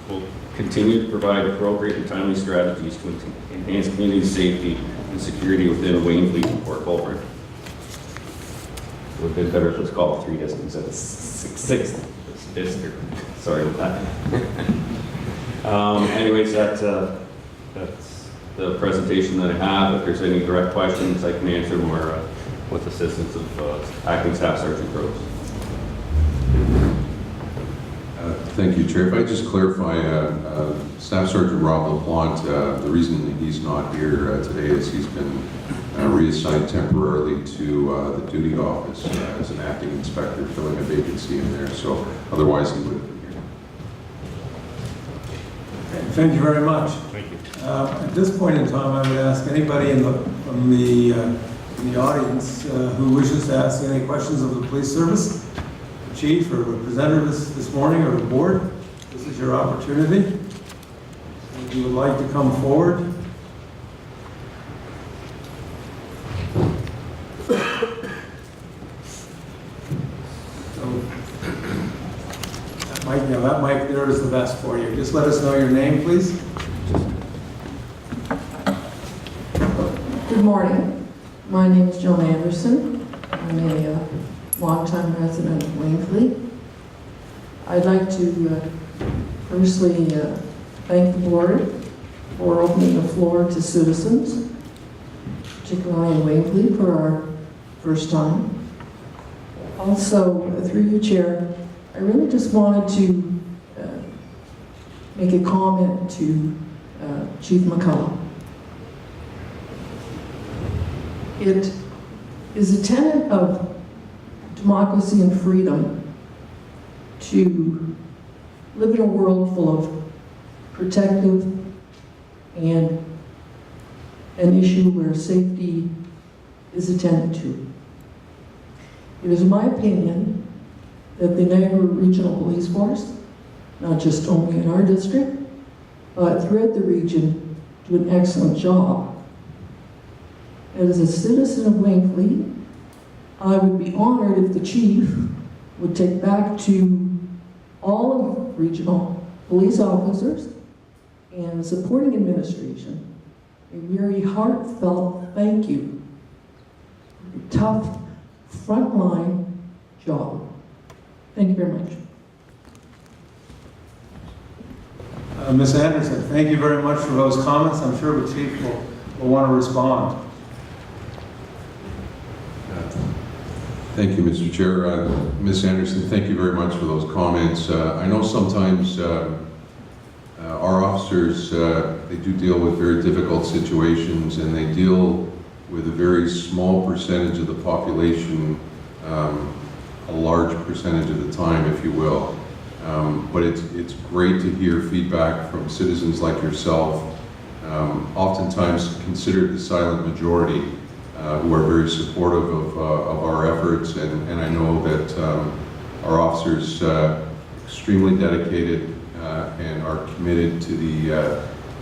will continue to provide appropriate and timely strategies to enhance community safety and security within Wainfleet and Port Colborne. It would have been better if it's called 3 districts instead of 6th District. Sorry about that. Anyways, that's the presentation that I have. If there's any direct questions, I can answer more with assistance of Acting Staff Sergeant Groves. Thank you, Chair. If I just clarify, Staff Sergeant Rob LaPlante, the reason that he's not here today is he's been reassigned temporarily to the duty office as an acting inspector, filling a vacancy in there. So otherwise, he would have been here. Thank you very much. Thank you. At this point in time, I would ask anybody from the audience who wishes to ask any questions of the police service, the chief or representative this morning, or the board. This is your opportunity. If you would like to come forward. That mic there is the best for you. Just let us know your name, please. Good morning. My name is Joan Anderson. I'm a longtime resident of Wainfleet. I'd like to firstly thank the board for opening the floor to citizens, particularly in Waverley for our first time. Also, through you, Chair, I really just wanted to make a comment to Chief McCullough. It is a tenet of democracy and freedom to live in a world full of protective and an issue where safety is attended to. It is my opinion that the Niagara Regional Police Force, not just only in our district, but throughout the region, do an excellent job. As a citizen of Wainfleet, I would be honored if the chief would take back to all of regional police officers and supporting administration a very heartfelt thank you. A tough, frontline job. Thank you very much. Ms. Anderson, thank you very much for those comments. I'm sure the chief will want to respond. Thank you, Mr. Chair. Ms. Anderson, thank you very much for those comments. I know sometimes our officers, they do deal with very difficult situations, and they deal with a very small percentage of the population, a large percentage of the time, if you will. But it's great to hear feedback from citizens like yourself, oftentimes considered the silent majority, who are very supportive of our efforts, and I know that our officers extremely dedicated and are committed to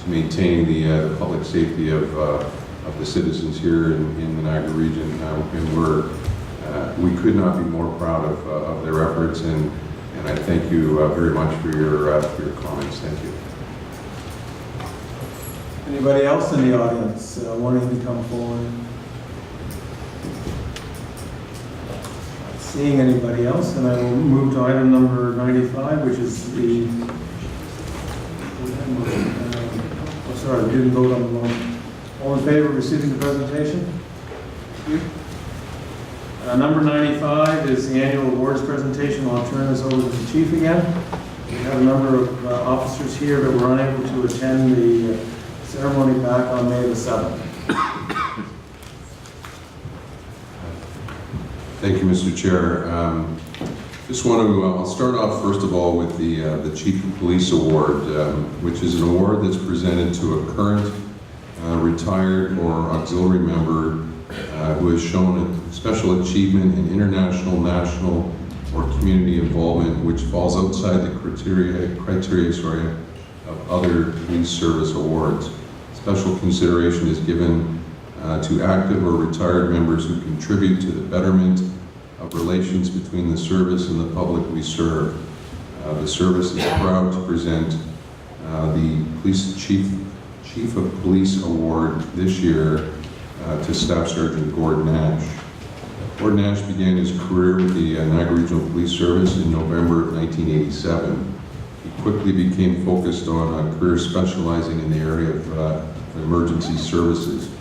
maintaining the public safety of the citizens here in the Niagara region, and we could not be more proud of their efforts, and I thank you very much for your comments. Thank you. Anybody else in the audience wanting to come forward? Not seeing anybody else, and I will move to item number 95, which is the. Sorry, we didn't vote on the motion. All in favor of receiving the presentation? Thank you. Number 95 is the annual awards presentation. I'll turn this over to the chief again. We have a number of officers here that were unable to attend the ceremony back on May the 7th. Thank you, Mr. Chair. Just want to, I'll start off first of all with the Chief of Police Award, which is an award that's presented to a current, retired, or auxiliary member who has shown a special achievement in international, national, or community involvement, which falls outside the criteria of other police service awards. Special consideration is given to active or retired members who contribute to the betterment of relations between the service and the public we serve. The service is proud to present the Chief of Police Award this year to Staff Sergeant Gord Nash. Gord Nash began his career with the Niagara Regional Police Service in November of 1987. He quickly became focused on a career specializing in the area of emergency services.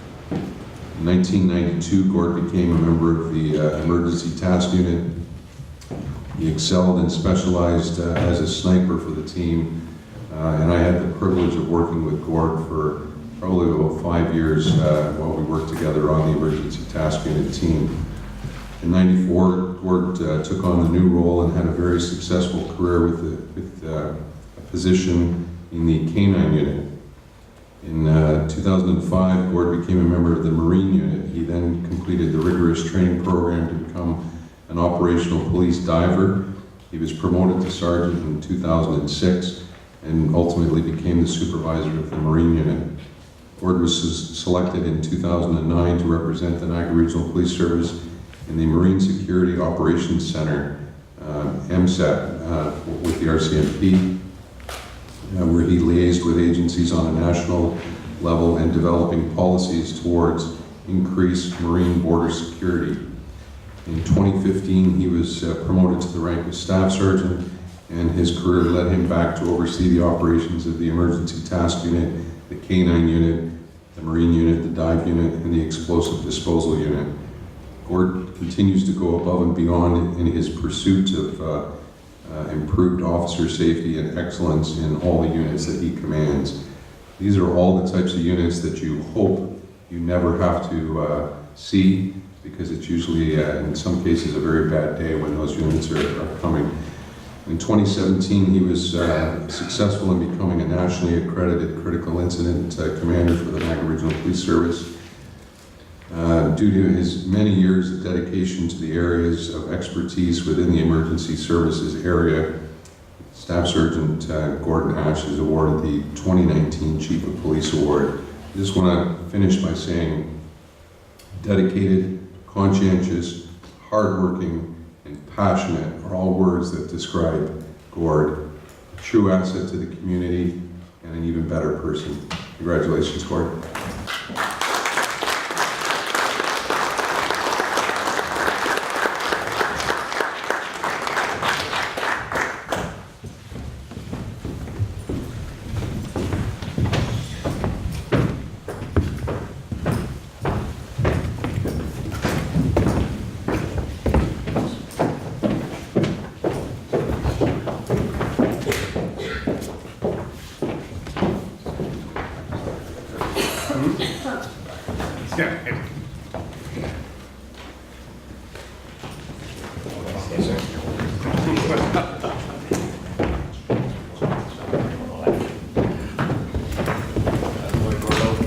In 1992, Gord became a member of the Emergency Task Unit. He excelled and specialized as a sniper for the team, and I had the privilege of working with Gord for probably about 5 years while we worked together on the Emergency Task Unit team. In '94, Gord took on the new role and had a very successful career with a position in the K-9 unit. In 2005, Gord became a member of the Marine unit. He then completed the rigorous training program to become an operational police diver. He was promoted to sergeant in 2006 and ultimately became the supervisor of the Marine unit. Gord was selected in 2009 to represent the Niagara Regional Police Service in the Marine Security Operations Center, MSET, with the RCMP, where he liaised with agencies on a national level and developing policies towards increased marine border security. In 2015, he was promoted to the rank of Staff Sergeant, and his career led him back to oversee the operations of the Emergency Task Unit the K-9 unit, the Marine unit, the dive unit, and the explosive disposal unit. Gord continues to go above and beyond in his pursuit of improved officer safety and excellence in all the units that he commands. These are all the types of units that you hope you never have to see, because it's usually, in some cases, a very bad day when those units are coming. In 2017, he was successful in becoming a nationally accredited critical incident commander for the Niagara Regional Police Service. Due to his many years of dedication to the areas of expertise within the emergency services area, Staff Sergeant Gordon Ash is awarded the 2019 Chief of Police Award. I just want to finish by saying dedicated, conscientious, hardworking, and passionate are all words that describe Gord, a true asset to the community and an even better person. Congratulations, Gord.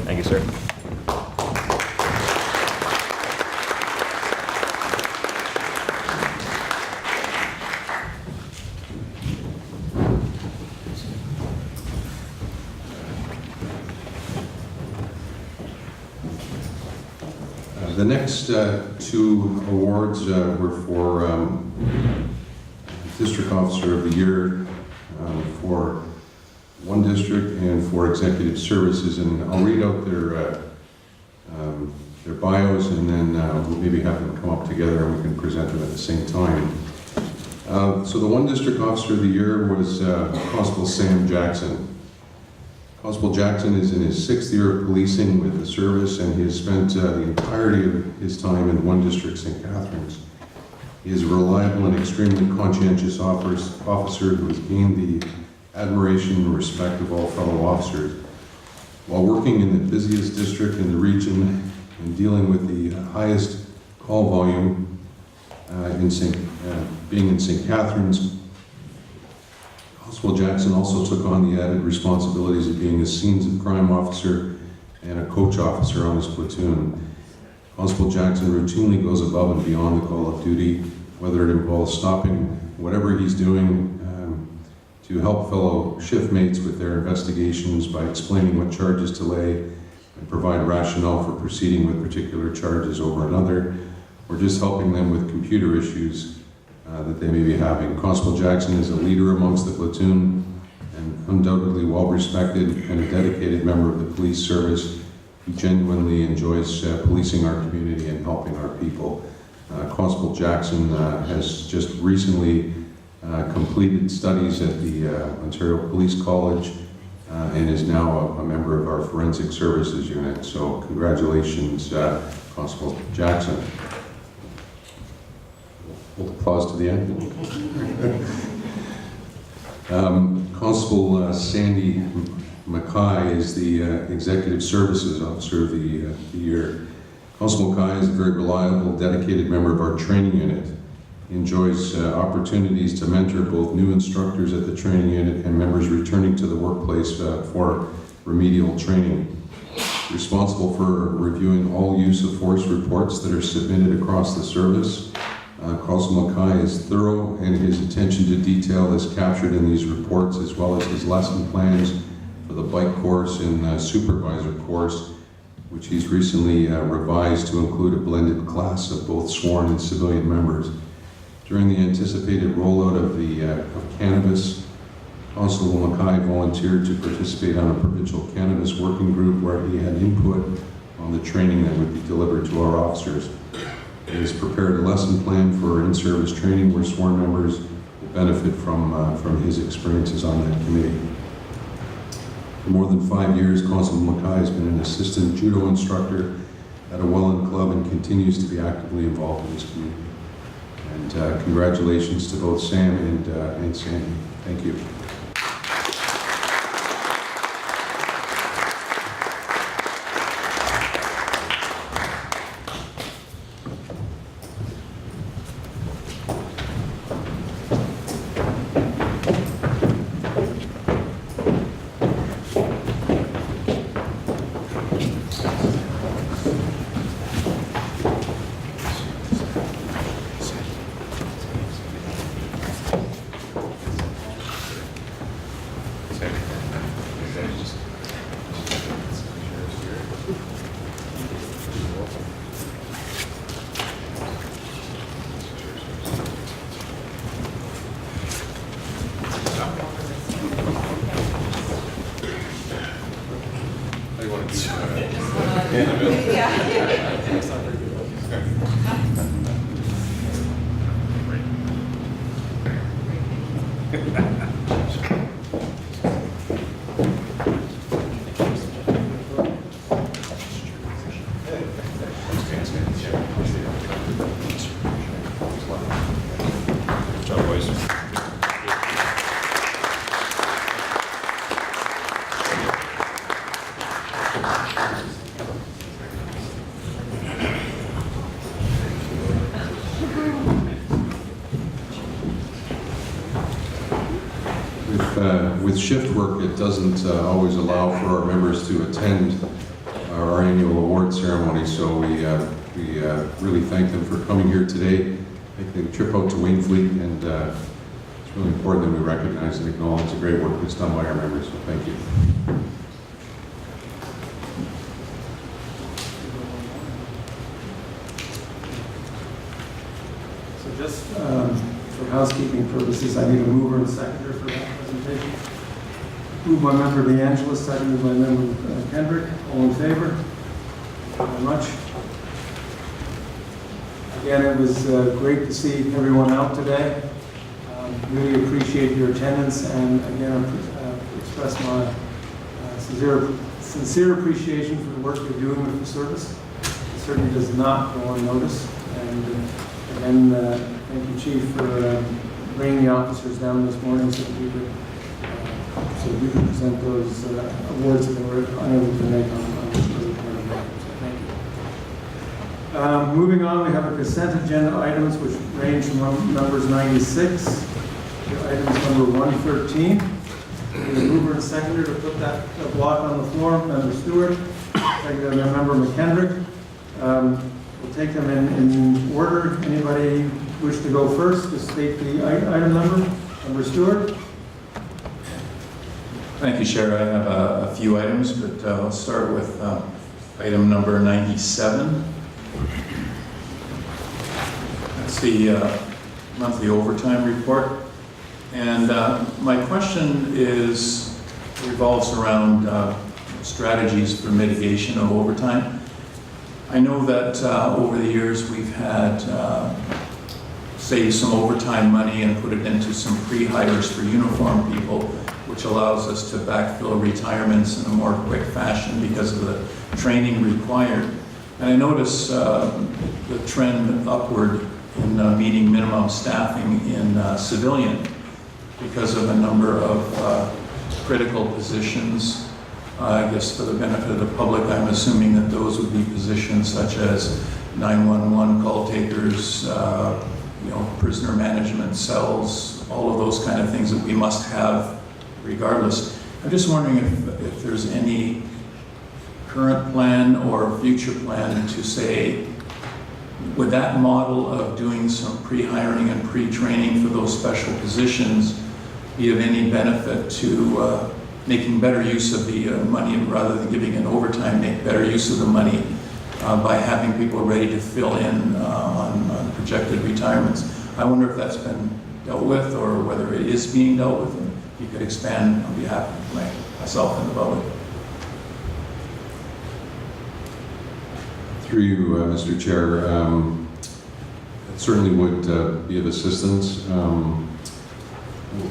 Thank you, sir. The next two awards were for District Officer of the Year for one district and for Executive Services, and I'll read out their bios, and then we'll maybe have them come up together and we can present them at the same time. So the one District Officer of the Year was Constable Sam Jackson. Constable Jackson is in his 6th year of policing with the service, and he has spent the entirety of his time in 1 District St. Catharines. He is a reliable and extremely conscientious officer who has gained the admiration and respect of all fellow officers. While working in the busiest district in the region and dealing with the highest call volume being in St. Catharines, Constable Jackson also took on the added responsibilities of being a scenes of crime officer and a coach officer on his platoon. Constable Jackson routinely goes above and beyond the call of duty, whether it involves stopping whatever he's doing to help fellow shift mates with their investigations by explaining what charges to lay and provide rationale for proceeding with particular charges over another, or just helping them with computer issues that they may be having. Constable Jackson is a leader amongst the platoon and undoubtedly well-respected and a dedicated member of the police service who genuinely enjoys policing our community and helping our people. Constable Jackson has just recently completed studies at the Ontario Police College and is now a member of our Forensic Services Unit. So congratulations, Constable Jackson. Hold applause to the end. Constable Sandy Mackay is the Executive Services Officer of the Year. Constable Mackay is a very reliable, dedicated member of our training unit. He enjoys opportunities to mentor both new instructors at the training unit and members returning to the workplace for remedial training. Responsible for reviewing all use of force reports that are submitted across the service. Constable Mackay is thorough, and his attention to detail is captured in these reports, as well as his lesson plans for the bike course and supervisor course, which he's recently revised to include a blended class of both sworn and civilian members. During the anticipated rollout of cannabis, Constable Mackay volunteered to participate on a provincial cannabis working group where he had input on the training that would be delivered to our officers. He has prepared a lesson plan for in-service training where sworn members will benefit from his experiences on that committee. For more than 5 years, Constable Mackay has been an assistant judo instructor at a Welland club and continues to be actively involved in this community. And congratulations to both Sam and Sandy. Thank you. With shift work, it doesn't always allow for our members to attend our annual award ceremony, so we really thank them for coming here today, making the trip out to Wainfleet, and it's really important that we recognize and acknowledge the great work that's done by our members, so thank you. So just for housekeeping purposes, I need a mover and seconder for that presentation. Moved by member DeAngelo, seconded by member Kendrick. All in favor? Thank you very much. Again, it was great to see everyone out today. Really appreciate your attendance, and again, express my sincere appreciation for the work you're doing with the service. It certainly does not go unnoticed. And again, thank you, Chief, for bringing the officers down this morning so that we could present those awards that they were unable to make on this early part of the day. So thank you. Moving on, we have a consent agenda items which range from numbers 96 to items number 113. We have a mover and seconder to put that block on the floor. Member Stewart, seconded by member McKendrick. We'll take them in order. Anybody wish to go first to state the item number? Member Stewart. Thank you, Chair. I have a few items, but I'll start with item number 97. That's the monthly overtime report. And my question revolves around strategies for mitigation of overtime. I know that over the years we've had saved some overtime money and put it into some pre-hires for uniform people, which allows us to backfill retirements in a more quick fashion because of the training required. And I notice the trend upward in meeting minimum staffing in civilian because of a number of critical positions. I guess for the benefit of the public, I'm assuming that those would be positions such as 911 call takers, prisoner management cells, all of those kind of things that we must have regardless. I'm just wondering if there's any current plan or future plan to say, would that model of doing some pre-hiring and pre-training for those special positions be of any benefit to making better use of the money, rather than giving an overtime, make better use of the money by having people ready to fill in on projected retirements? I wonder if that's been dealt with or whether it is being dealt with, and if you could expand on behalf of myself and the public. Through you, Mr. Chair, it certainly would be of assistance.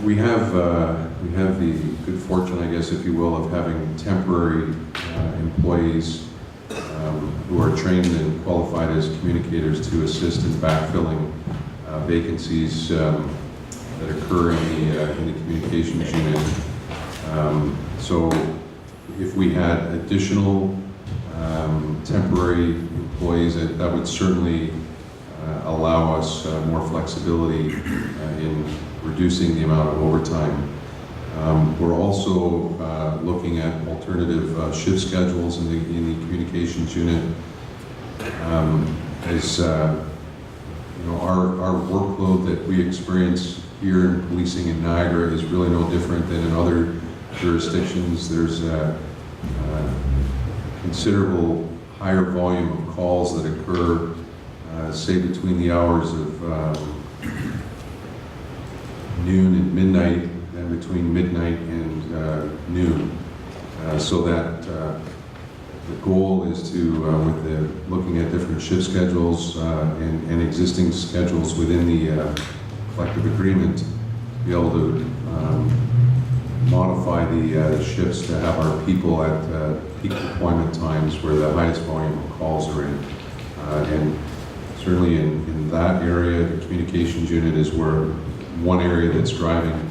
We have the good fortune, I guess, if you will, of having temporary employees who are trained and qualified as communicators to assist in backfilling vacancies that occur in the communications unit. So if we had additional temporary employees, that would certainly allow us more flexibility in reducing the amount of overtime. We're also looking at alternative shift schedules in the communications unit. As you know, our workload that we experience here in policing in Niagara is really no different than in other jurisdictions. There's a considerable higher volume of calls that occur, say between the hours of noon and midnight, and between midnight and noon. So that the goal is to, with looking at different shift schedules and existing schedules within the collective agreement, to be able to modify the shifts to have our people at peak deployment times where the highest volume of calls are in. And certainly in that area, the communications unit is where one area that's driving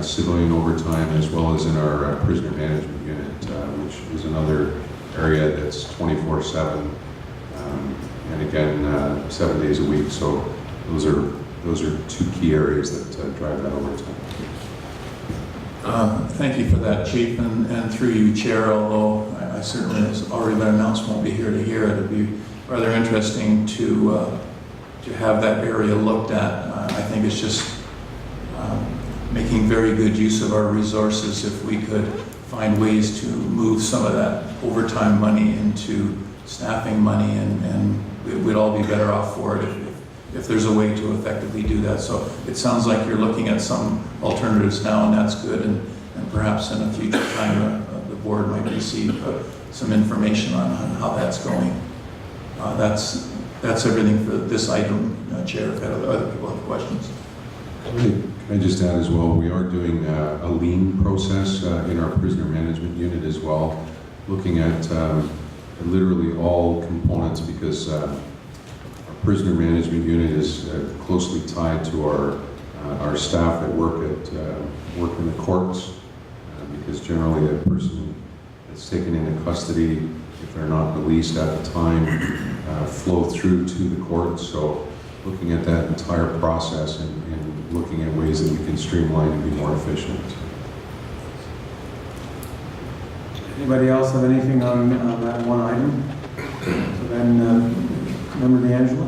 civilian overtime, as well as in our prisoner management unit, which is another area that's 24/7, and again 7 days a week. So those are two key areas that drive that overtime. Thank you for that, Chief, and through you, Chair, although I certainly, as already been announced, won't be here to hear it. It'd be rather interesting to have that area looked at. I think it's just making very good use of our resources if we could find ways to move some of that overtime money into staffing money, and we'd all be better off for it if there's a way to effectively do that. So it sounds like you're looking at some alternatives now, and that's good, and perhaps in a future time the board might receive some information on how that's going. That's everything for this item, Chair. If other people have questions. Can I just add as well, we are doing a lean process in our prisoner management unit as well, looking at literally all components, because our prisoner management unit is closely tied to our staff that work in the courts, because generally the person that's taken into custody, if they're not released at the time, flow through to the courts. So looking at that entire process and looking at ways that we can streamline and be more efficient. Anybody else have anything on that one item? So then, Member D'Angelo?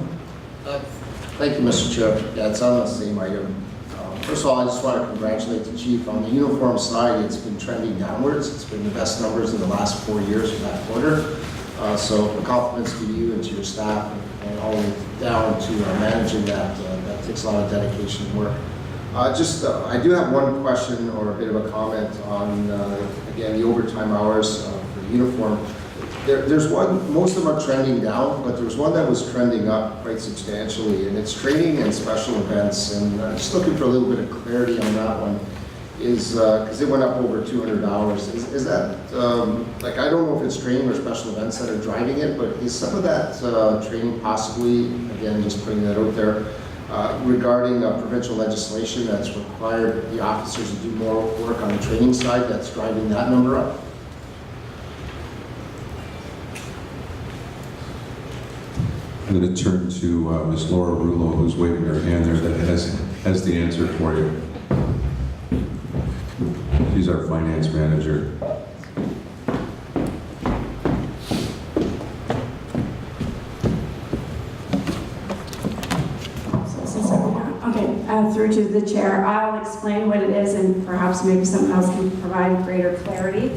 Thank you, Mr. Chair. Yeah, it's on the same item. First of all, I just want to congratulate the Chief. On the uniform side, it's been trending downwards. It's been the best numbers in the last 4 years for that quarter. So compliments to you and to your staff, and all the way down to managing that. That takes a lot of dedication and work. I do have one question or a bit of a comment on, again, the overtime hours for uniform. There's one, most of them are trending down, but there's one that was trending up quite substantially, and it's training and special events. And just looking for a little bit of clarity on that one, is because it went up over $200. Is that, like, I don't know if it's training or special events that are driving it, but is some of that training possibly, again, just putting that out there, regarding provincial legislation that's required the officers to do more work on the training side, that's driving that number up? I'm going to turn to Ms. Laura Rouleau, who's waving her hand there, that has the answer for you. She's our finance manager. Okay, through to the chair. I'll explain what it is, and perhaps maybe someone else can provide greater clarity.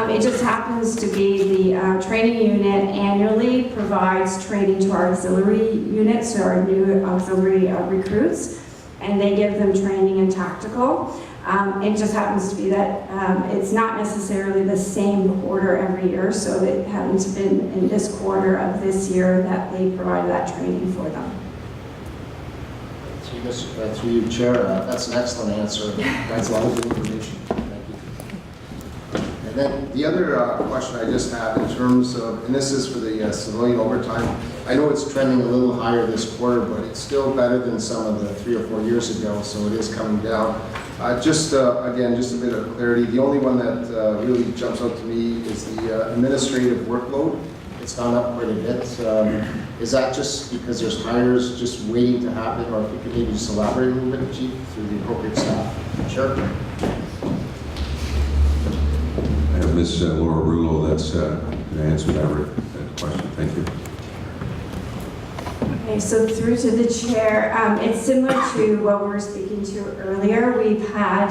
It just happens to be the training unit annually provides training to our auxiliary units, so our new auxiliary recruits, and they give them training in tactical. It just happens to be that it's not necessarily the same quarter every year, so it happens to be in this quarter of this year that they provided that training for them. Through you, Chair, that's an excellent answer. That's a lot of good information. Thank you. And then the other question I just have in terms of, and this is for the civilian overtime, I know it's trending a little higher this quarter, but it's still better than some of the 3 or 4 years ago, so it is coming down. Again, just a bit of clarity. The only one that really jumps out to me is the administrative workload. It's gone up quite a bit. Is that just because there's hires just waiting to happen, or if you could maybe just elaborate a little bit, Chief, through the appropriate staff? Sure. I have Ms. Laura Rulo that's going to answer that question. Thank you. Okay, so through to the chair, it's similar to what we were speaking to earlier. We've had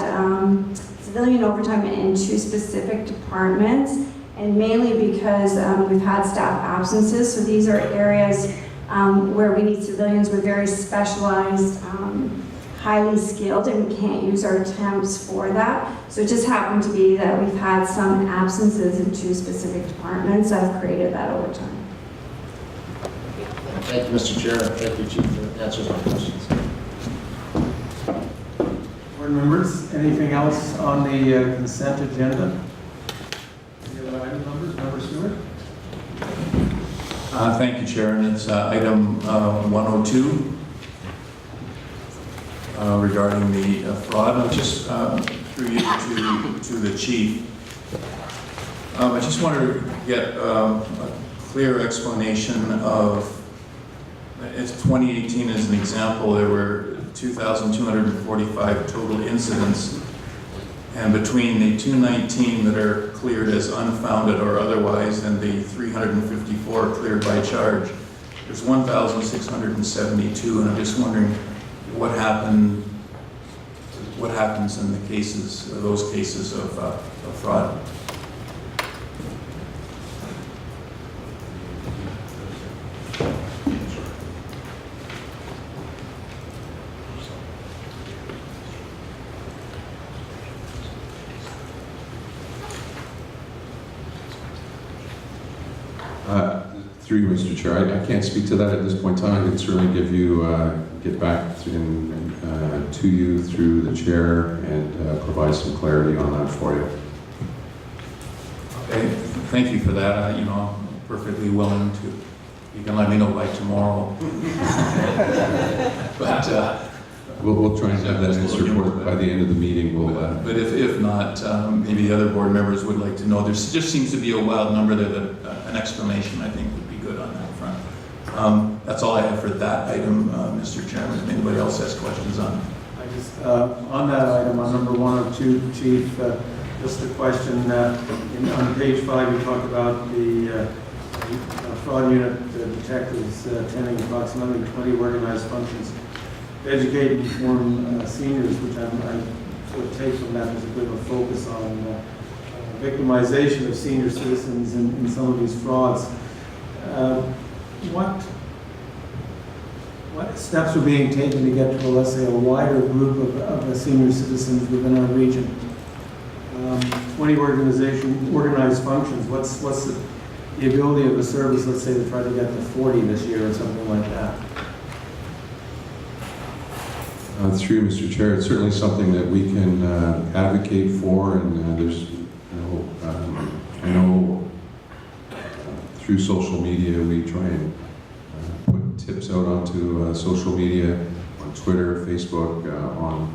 civilian overtime in 2 specific departments, and mainly because we've had staff absences. So these are areas where we need civilians with very specialized, highly skilled, and we can't use our temps for that. So it just happened to be that we've had some absences in 2 specific departments that have created that overtime. Thank you, Mr. Chair. Thank you, Chief, for answering my questions. Board members, anything else on the consent agenda? Any other item numbers? Member Stewart? Thank you, Chair. And it's item 102 regarding the fraud. I'll just through you to the Chief. I just wanted to get a clear explanation of, as 2018 as an example, there were 2,245 total incidents, and between the 219 that are cleared as unfounded or otherwise and the 354 cleared by charge, there's 1,672, and I'm just wondering what happens in the cases, those cases of fraud. Through you, Mr. Chair, I can't speak to that at this point in time. I can certainly give you, get back to you through the chair and provide some clarity on that for you. Okay, thank you for that. You know, I'm perfectly willing to, you can let me know by tomorrow. But We'll try and have that answer by the end of the meeting. But if not, maybe the other board members would like to know. There just seems to be a wild number there that an explanation, I think, would be good on that front. That's all I have for that item, Mr. Chairman. If anybody else has questions on it. I just, on that item, on number 102, Chief, just a question. On page 5, you talk about the fraud unit detectives attending approximately 20 organized functions. Educate and inform seniors, which I sort of take from that as a bit of a focus on victimization of senior citizens in some of these frauds. What steps are being taken to get to, let's say, a wider group of senior citizens within our region? 20 organized functions. What's the ability of the service, let's say, to try to get to 40 this year or something like that? Through you, Mr. Chair, it's certainly something that we can advocate for, and there's, I know through social media we try and put tips out onto social media, on Twitter, Facebook, on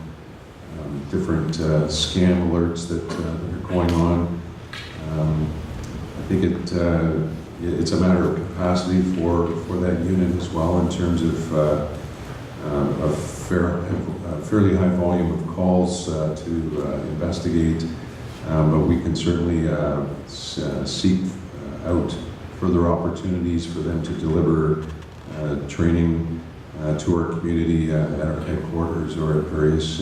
different scam alerts that are going on. I think it's a matter of capacity for that unit as well, in terms of fairly high volume of calls to investigate, but we can certainly seek out further opportunities for them to deliver training to our community at our headquarters or at various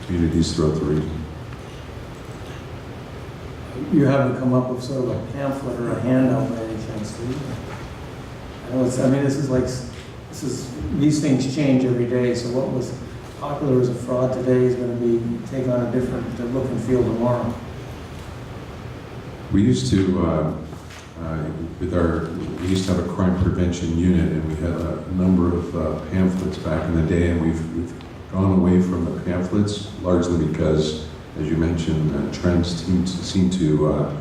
communities throughout the region. You haven't come up with sort of a pamphlet or a handout by any chance, do you? I mean, these things change every day, so what was popular as a fraud today is going to take on a different look and feel tomorrow. We used to we used to have a crime prevention unit, and we had a number of pamphlets back in the day, and we've gone away from the pamphlets largely because, as you mentioned, trends seem to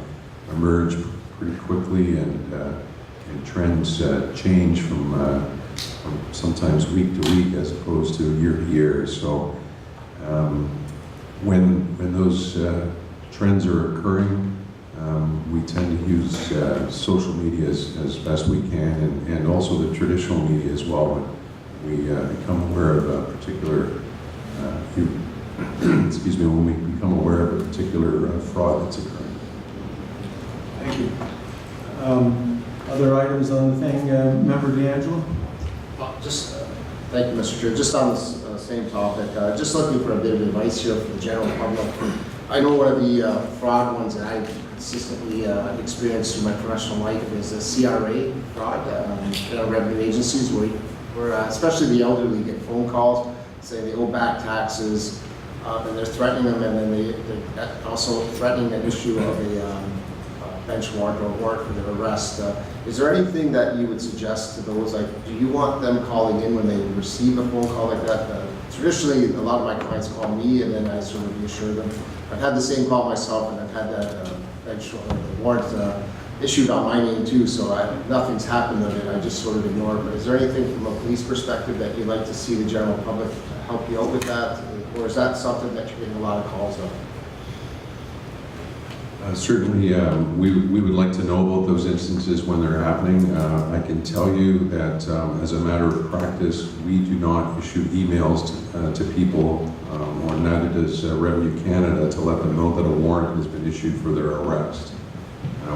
emerge pretty quickly, and trends change from sometimes week to week as opposed to year to year. So when those trends are occurring, we tend to use social media as best we can, and also the traditional media as well. When we become aware of a particular, when we become aware of a particular fraud that's occurring. Thank you. Other items on the thing, Member D'Angelo? Thank you, Mr. Chair. Just on this same topic, just looking for a bit of advice here for the general public. I know one of the fraud ones that I consistently experienced through my professional life is the CRA fraud, revenue agencies, where especially the elderly get phone calls saying they owe back taxes, and they're threatening them, and then they're also threatening an issue of a bench warrant or warrant for their arrest. Is there anything that you would suggest to those? Like, do you want them calling in when they receive a phone call like that? Traditionally, a lot of my clients call me, and then I sort of reassure them. I've had the same call myself, and I've had that bench warrant issued on my name too, so nothing's happened of it. I just sort of ignore it. But is there anything from a police perspective that you'd like to see the general public help you out with that? Or is that something that you're getting a lot of calls on? Certainly, we would like to know about those instances when they're happening. I can tell you that as a matter of practice, we do not issue emails to people, or neither does Revenue Canada, to let them know that a warrant has been issued for their arrest.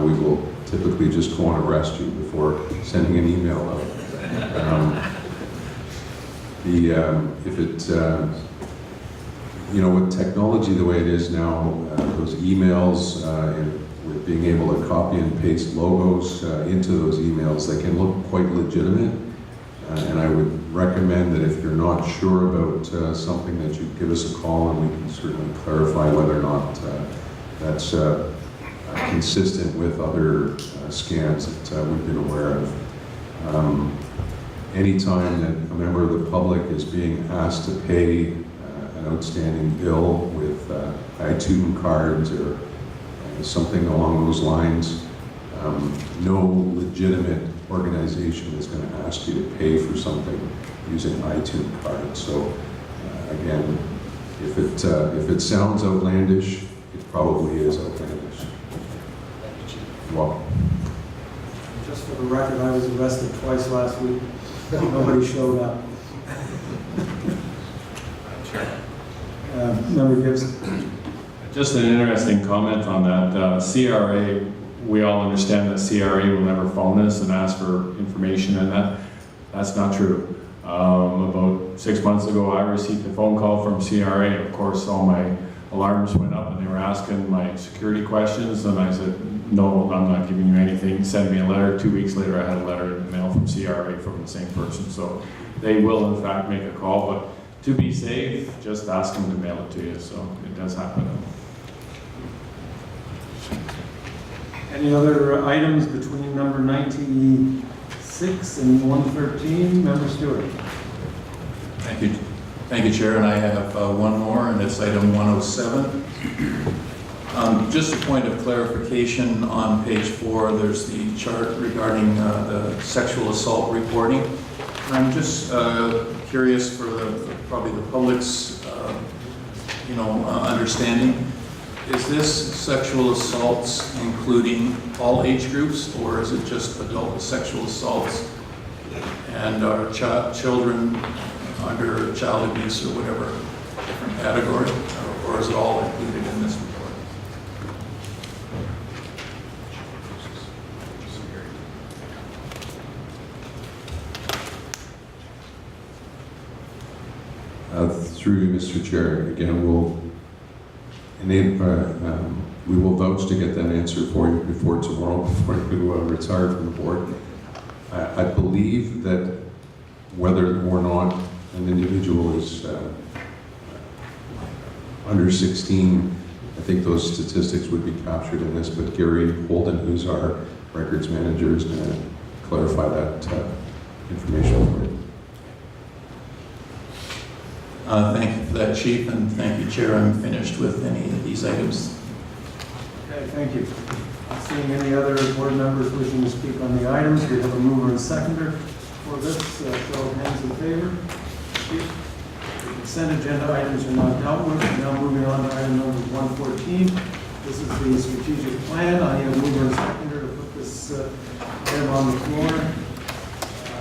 We will typically just go and arrest you before sending an email out. With technology the way it is now, those emails, and with being able to copy and paste logos into those emails, they can look quite legitimate. And I would recommend that if you're not sure about something, that you give us a call, and we can certainly clarify whether or not that's consistent with other scams that we've been aware of. Anytime that a member of the public is being asked to pay an outstanding bill with iTunes cards or something along those lines, no legitimate organization is going to ask you to pay for something using iTunes cards. So again, if it sounds outlandish, it probably is outlandish. You're welcome. Just for the record, I was arrested twice last week. Nobody showed up. Member Gibson. Just an interesting comment on that. CRA, we all understand that CRA will never phone us and ask for information, and that's not true. About 6 months ago, I received a phone call from CRA. Of course, all my alarms went up, and they were asking my security questions, and I said, no, I'm not giving you anything. Send me a letter. 2 weeks later, I had a letter in the mail from CRA from the same person. So they will, in fact, make a call, but to be safe, just ask them to mail it to you. So it does happen. Any other items between number 96 and 113? Member Stewart. Thank you. Thank you, Chair. And I have one more, and it's item 107. Just a point of clarification, on page 4, there's the chart regarding the sexual assault reporting. I'm just curious for probably the public's understanding. Is this sexual assaults including all age groups, or is it just adult sexual assaults and are children under child abuse or whatever different category, or is it all included in this report? Through you, Mr. Chair, again, we will vouch to get that answer for you before tomorrow, before you retire from the board. I believe that whether or not an individual is under 16, I think those statistics would be captured in this, but Gary Holden, who's our records manager is going to clarify that information for you. Thank you for that, Chief, and thank you, Chair. I'm finished with any of these items. Okay, thank you. Not seeing any other board members wishing to speak on the items, we have a mover and seconder for this. Show of hands in favor. Thank you. The consent agenda items are not dealt with. Now moving on to item number 114. This is the strategic plan. I need a mover and seconder to put this item on the floor.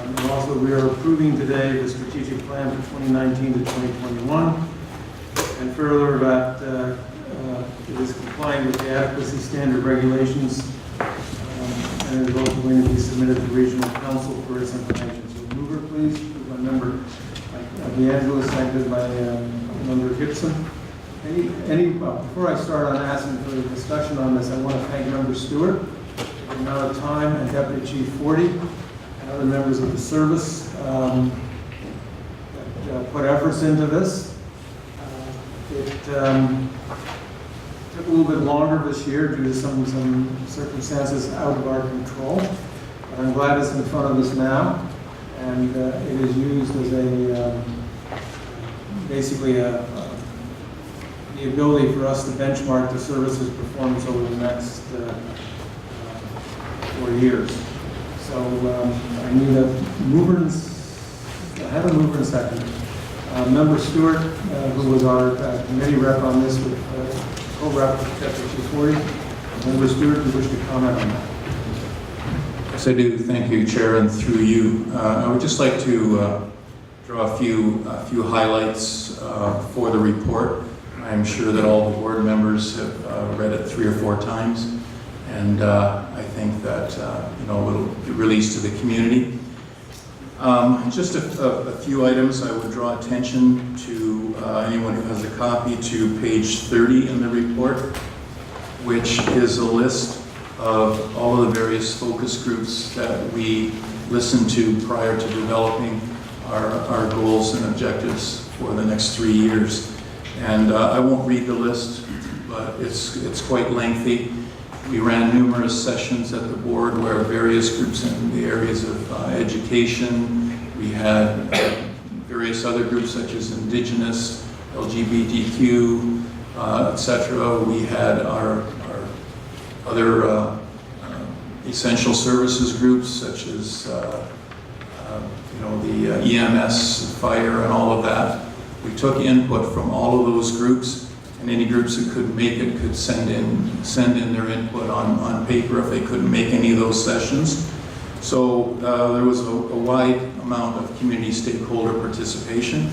And also, we are approving today the strategic plan for 2019 to 2021. And further, that it is complying with the adequacy standard regulations, and it is also going to be submitted to regional council for its information. So, mover, please. Moved by member DeAngelo, seconded by member Gibson. Before I start on asking for the discussion on this, I want to thank member Stewart for the amount of time, and Deputy Chief Forty, and other members of the service that put efforts into this. It took a little bit longer this year due to some circumstances out of our control. But I'm glad it's in front of us now, and it is used as a basically the ability for us to benchmark the service's performance over the next 4 years. So I need a mover and I have a mover and second. Member Stewart, who was our committee rep on this with co-rep Deputy Chief Forty. Member Stewart, do you wish to comment on that? Yes, I do. Thank you, Chair, and through you. I would just like to draw a few highlights for the report. I'm sure that all the board members have read it 3 or 4 times, and I think that it'll be released to the community. Just a few items I would draw attention to anyone who has a copy to page 30 in the report, which is a list of all of the various focus groups that we listened to prior to developing our goals and objectives for the next 3 years. And I won't read the list, but it's quite lengthy. We ran numerous sessions at the board where various groups in the areas of education, we had various other groups such as Indigenous, LGBTQ, etc. We had our other essential services groups such as the EMS, fire, and all of that. We took input from all of those groups, and any groups that couldn't make it could send in their input on paper if they couldn't make any of those sessions. So there was a wide amount of community stakeholder participation.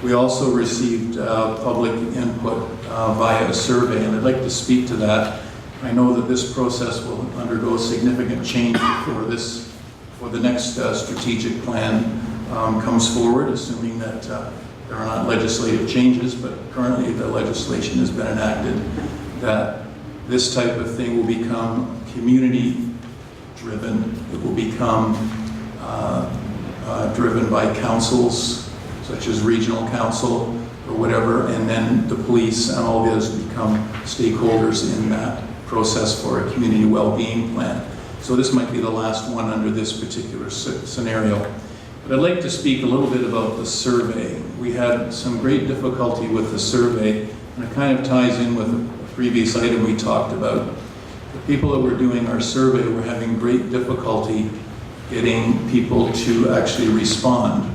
We also received public input via a survey, and I'd like to speak to that. I know that this process will undergo significant change for the next strategic plan comes forward, assuming that there are not legislative changes, but currently the legislation has been enacted that this type of thing will become community-driven. It will become driven by councils, such as regional council or whatever, and then the police and all of those become stakeholders in that process for a community well-being plan. So this might be the last one under this particular scenario. But I'd like to speak a little bit about the survey. We had some great difficulty with the survey, and it kind of ties in with a previous item we talked about. The people that were doing our survey were having great difficulty getting people to actually respond,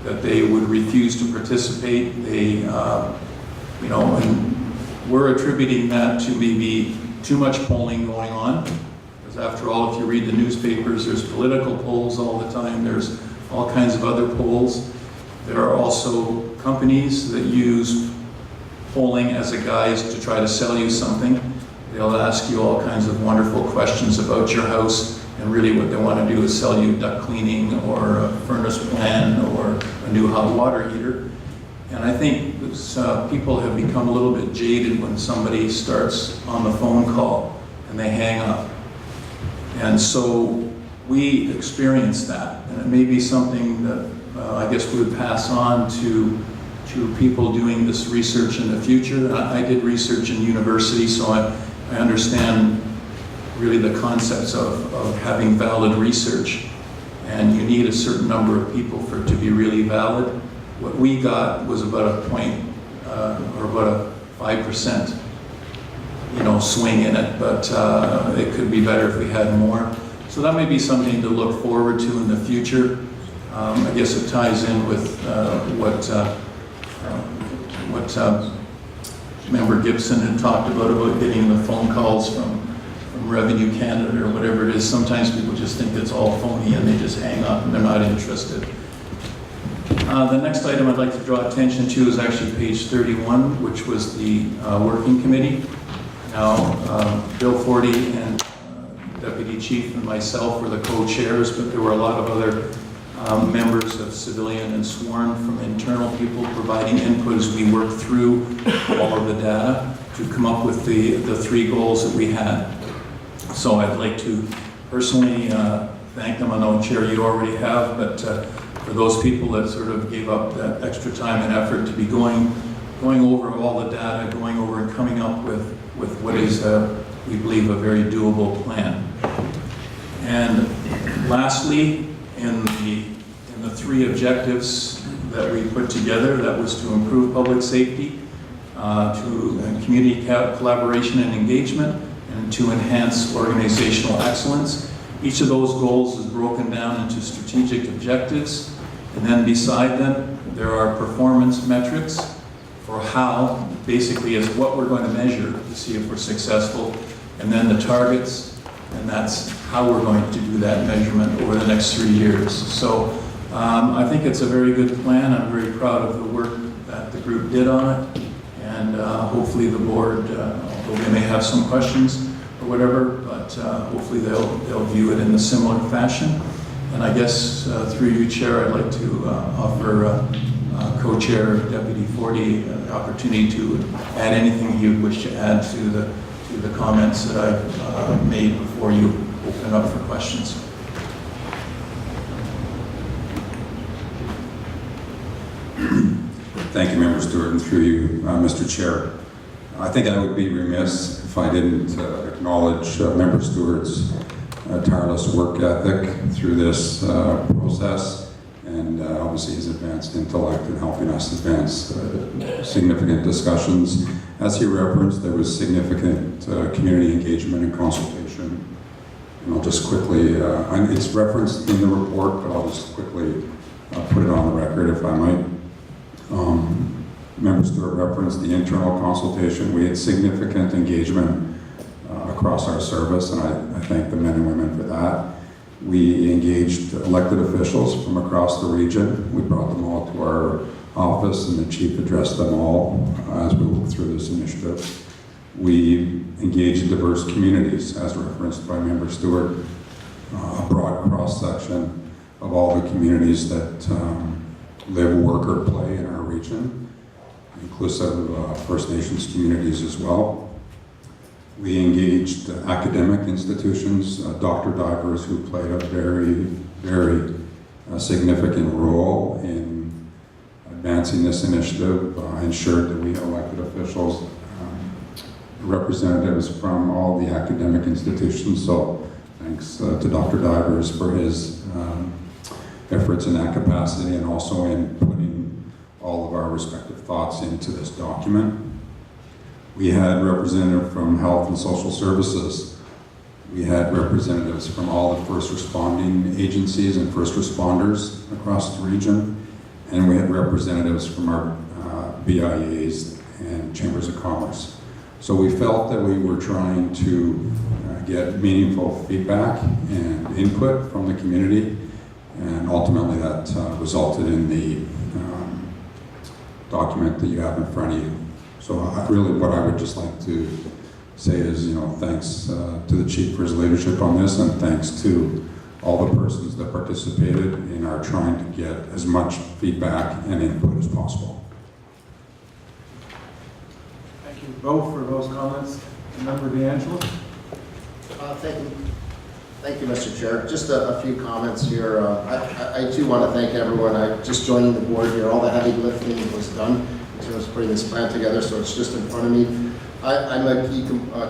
that they would refuse to participate. They, and we're attributing that to maybe too much polling going on. Because after all, if you read the newspapers, there's political polls all the time. There's all kinds of other polls. There are also companies that use polling as a guise to try to sell you something. They'll ask you all kinds of wonderful questions about your house, and really what they want to do is sell you duct cleaning or a furnace plan or a new hot water heater. And I think this, people have become a little bit jaded when somebody starts on the phone call and they hang up. And so we experienced that, and it may be something that I guess we would pass on to people doing this research in the future. I did research in university, so I understand really the concepts of having valid research. And you need a certain number of people for it to be really valid. What we got was about a point, or about a 5%, swing in it, but it could be better if we had more. So that may be something to look forward to in the future. I guess it ties in with what Member Gibson had talked about getting the phone calls from Revenue Canada or whatever it is. Sometimes people just think it's all phony and they just hang up and they're not interested. The next item I'd like to draw attention to is actually page 31, which was the working committee. Now, Bill Forty and Deputy Chief and myself were the co-chairs, but there were a lot of other members of civilian and sworn from internal people providing input as we worked through all of the data to come up with the 3 goals that we had. So I'd like to personally thank them. I know, Chair, you already have, but for those people that sort of gave up that extra time and effort to be going over all the data, going over and coming up with what is, we believe, a very doable plan. And lastly, in the 3 objectives that we put together, that was to improve public safety, to community collaboration and engagement, and to enhance organizational excellence. Each of those goals is broken down into strategic objectives, and then beside them, there are performance metrics for how, basically, is what we're going to measure to see if we're successful, and then the targets, and that's how we're going to do that measurement over the next 3 years. So I think it's a very good plan. I'm very proud of the work that the group did on it, and hopefully the board, although they may have some questions or whatever, but hopefully they'll view it in a similar fashion. And I guess through you, Chair, I'd like to offer Co-Chair Deputy Forty the opportunity to add anything you'd wish to add to the comments that I've made before you open up for questions. Thank you, Member Stewart, and through you, Mr. Chair. I think I would be remiss if I didn't acknowledge Member Stewart's tireless work ethic through this process, and obviously his advanced intellect in helping us advance significant discussions. As he referenced, there was significant community engagement and consultation. And I'll just quickly, it's referenced in the report, but I'll just quickly put it on the record if I might. Member Stewart referenced the internal consultation. We had significant engagement across our service, and I thank the men and women for that. We engaged elected officials from across the region. We brought them all to our office, and the chief addressed them all as we worked through this initiative. We engaged diverse communities, as referenced by Member Stewart, a broad cross-section of all the communities that live, work, or play in our region, inclusive of First Nations communities as well. We engaged academic institutions, doctor divers who played a very, very significant role in advancing this initiative, ensured that we had elected officials, representatives from all the academic institutions. So thanks to Dr. Divers for his efforts in that capacity, and also in putting all of our respective thoughts into this document. We had representatives from Health and Social Services. We had representatives from all the first responding agencies and first responders across the region. And we had representatives from our BIAs and Chambers of Commerce. So we felt that we were trying to get meaningful feedback and input from the community, and ultimately that resulted in the document that you have in front of you. So really what I would just like to say is, thanks to the Chief for his leadership on this, and thanks to all the persons that participated in our trying to get as much feedback and input as possible. Thank you both for those comments. Member D'Angelo? Thank you, Mr. Chair. Just a few comments here. I too want to thank everyone. I just joined the board here. All the heavy lifting was done in terms of putting this plan together, so it's just in front of me. I'm a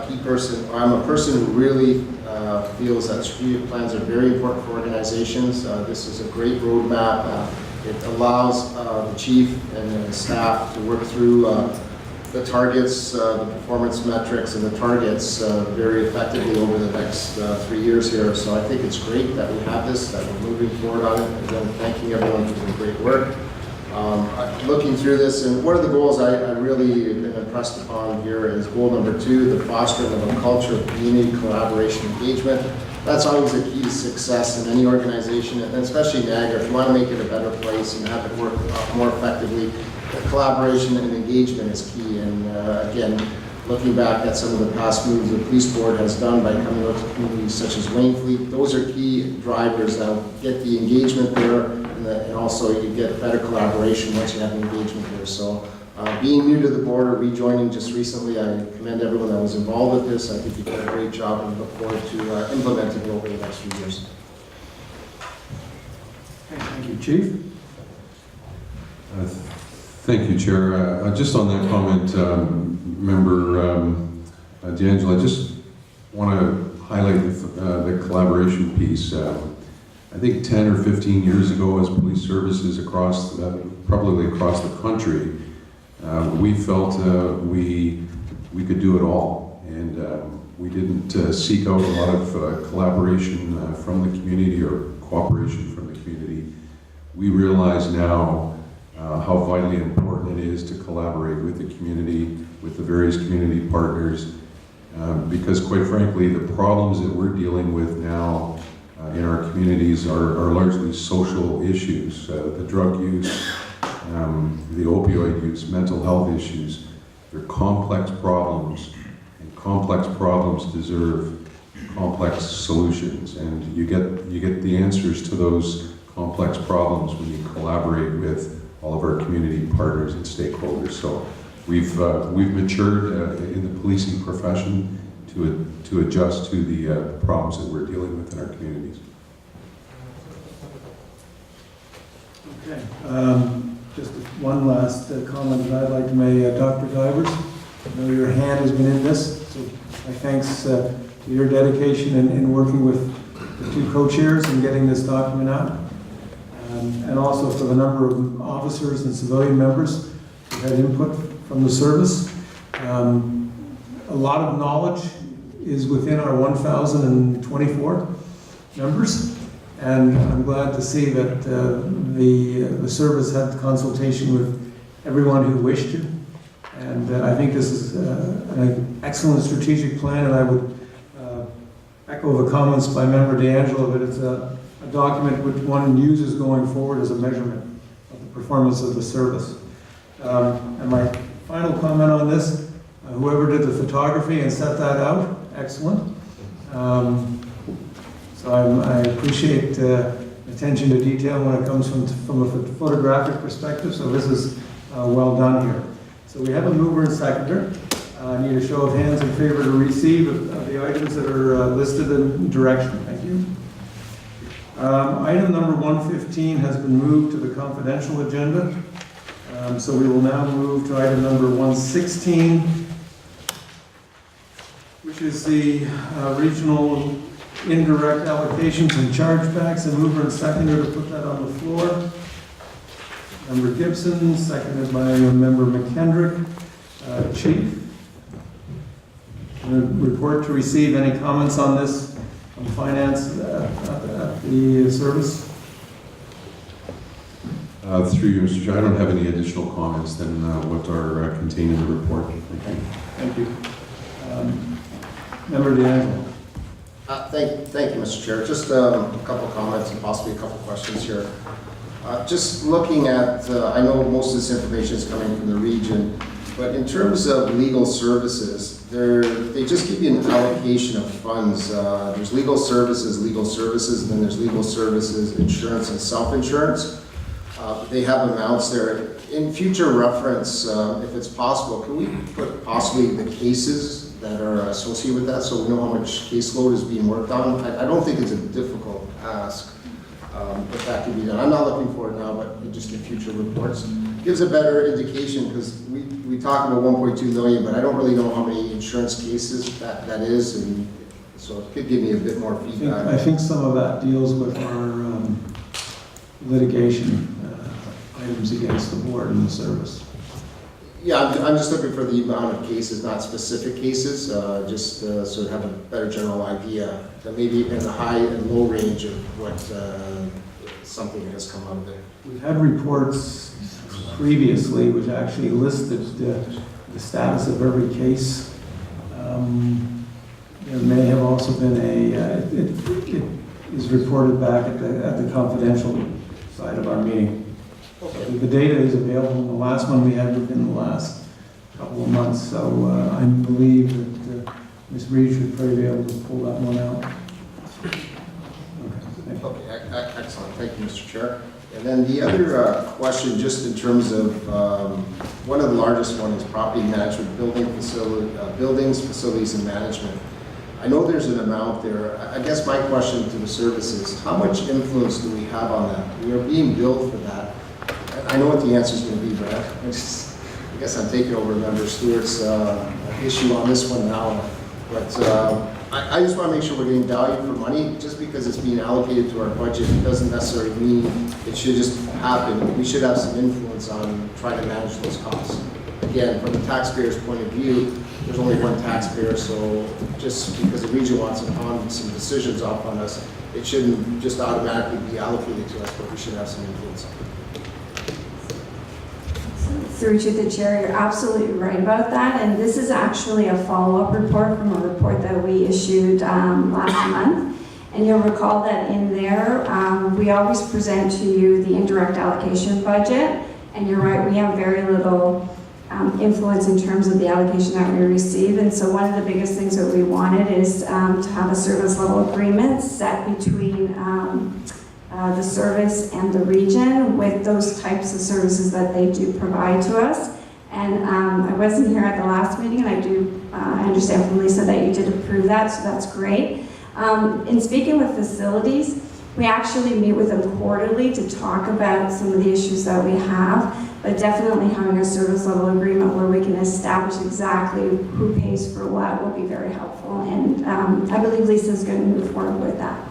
key person. I'm a person who really feels that strategic plans are very important for organizations. This is a great roadmap. It allows the chief and the staff to work through the targets, the performance metrics, and the targets very effectively over the next 3 years here. So I think it's great that we have this, that we're moving forward on it. Again, thanking everyone for the great work. Looking through this, and one of the goals I really have been impressed upon here is goal number 2, the fostering of a culture of community collaboration engagement. That's always a key to success in any organization, and especially Niagara. If you want to make it a better place and have it work more effectively, the collaboration and engagement is key. And again, looking back at some of the past moves the police board has done by coming out to communities such as Wainfleet, those are key drivers that will get the engagement there, and also you get better collaboration once you have engagement there. So being new to the board or rejoining just recently, I commend everyone that was involved with this. I think you've done a great job and look forward to implementing it over the next few years. Okay, thank you, Chief. Thank you, Chair. Just on that comment, Member D'Angelo, I just want to highlight the collaboration piece. I think 10 or 15 years ago, as police services across, probably across the country, we felt we could do it all, and we didn't seek out a lot of collaboration from the community or cooperation from the community. We realize now how vitally important it is to collaborate with the community, with the various community partners, because quite frankly, the problems that we're dealing with now in our communities are largely social issues. The drug use, the opioid use, mental health issues, they're complex problems, and complex problems deserve complex solutions, and you get the answers to those complex problems when you collaborate with all of our community partners and stakeholders. So we've matured in the policing profession to adjust to the problems that we're dealing with in our communities. Okay. Just one last comment that I'd like to make. Dr. Divers, I know your hand has been in this, so my thanks to your dedication in working with the 2 co-chairs and getting this document out. And also for the number of officers and civilian members who had input from the service. A lot of knowledge is within our 1,024 members, and I'm glad to see that the service had consultation with everyone who wished to. And I think this is an excellent strategic plan, and I would echo the comments by Member D'Angelo that it's a document which one uses going forward as a measurement of the performance of the service. And my final comment on this, whoever did the photography and set that out, excellent. So I appreciate attention to detail when it comes from a photographic perspective, so this is well done here. So we have a mover and seconder. I need a show of hands in favor to receive of the items that are listed in direction. Thank you. Item number 115 has been moved to the confidential agenda. So we will now move to item number 116, which is the regional indirect allocations and chargebacks. A mover and seconder to put that on the floor. Member Gibson, seconded by Member McKendrick. Chief, report to receive any comments on this from finance at the service? Through you, Mr. Chair, I don't have any additional comments than what are contained in the report. Thank you. Member D'Angelo. Thank you, Mr. Chair. Just a couple comments and possibly a couple questions here. Just looking at, I know most of this information is coming from the region, but in terms of legal services, they just give you an allocation of funds. There's legal services, and then there's legal services, insurance, and self-insurance. They have amounts there. In future reference, if it's possible, can we put possibly the cases that are associated with that so we know how much caseload is being worked on? I don't think it's a difficult ask, if that could be done. I'm not looking for it now, but we just get future reports. gives a better indication, because we talk about 1.2 million, but I don't really know how many insurance cases that is, and so it could give me a bit more feedback. I think some of that deals with our litigation items against the board and the service. Yeah, I'm just looking for the amount of cases, not specific cases, just so to have a better general idea, that maybe in the high and low range of what something has come out of there. We've had reports previously which actually listed the status of every case. There may have also been it is reported back at the confidential side of our meeting. Okay. The data is available. The last one we had within the last couple of months, so I believe that Ms. Reed should probably be able to pull that one out. Okay, thank you. Okay, excellent. Thank you, Mr. Chair. And then the other question, just in terms of, one of the largest one is property management, buildings, facilities, and management. I know there's an amount there. I guess my question to the service is, how much influence do we have on that? We are being billed for that. I know what the answer is going to be, but I guess I'm taking over Member Stewart's issue on this one now. But I just want to make sure we're getting value for money. Just because it's being allocated to our budget doesn't necessarily mean it should just happen. We should have some influence on trying to manage those costs. Again, from the taxpayer's point of view, there's only one taxpayer, so just because the region wants to pawn some decisions off on us, it shouldn't just automatically be allocated to us, but we should have some influence on it. Through to the chair, you're absolutely right about that, and this is actually a follow-up report from a report that we issued last month. And you'll recall that in there, we always present to you the indirect allocation budget, and you're right, we have very little influence in terms of the allocation that we receive. And so one of the biggest things that we wanted is to have a service level agreement set between the service and the region with those types of services that they do provide to us. And I wasn't here at the last meeting, and I understand from Lisa that you did approve that, so that's great. In speaking with facilities, we actually meet with them quarterly to talk about some of the issues that we have, but definitely having a service level agreement where we can establish exactly who pays for what will be very helpful. And I believe Lisa's going to move forward with that.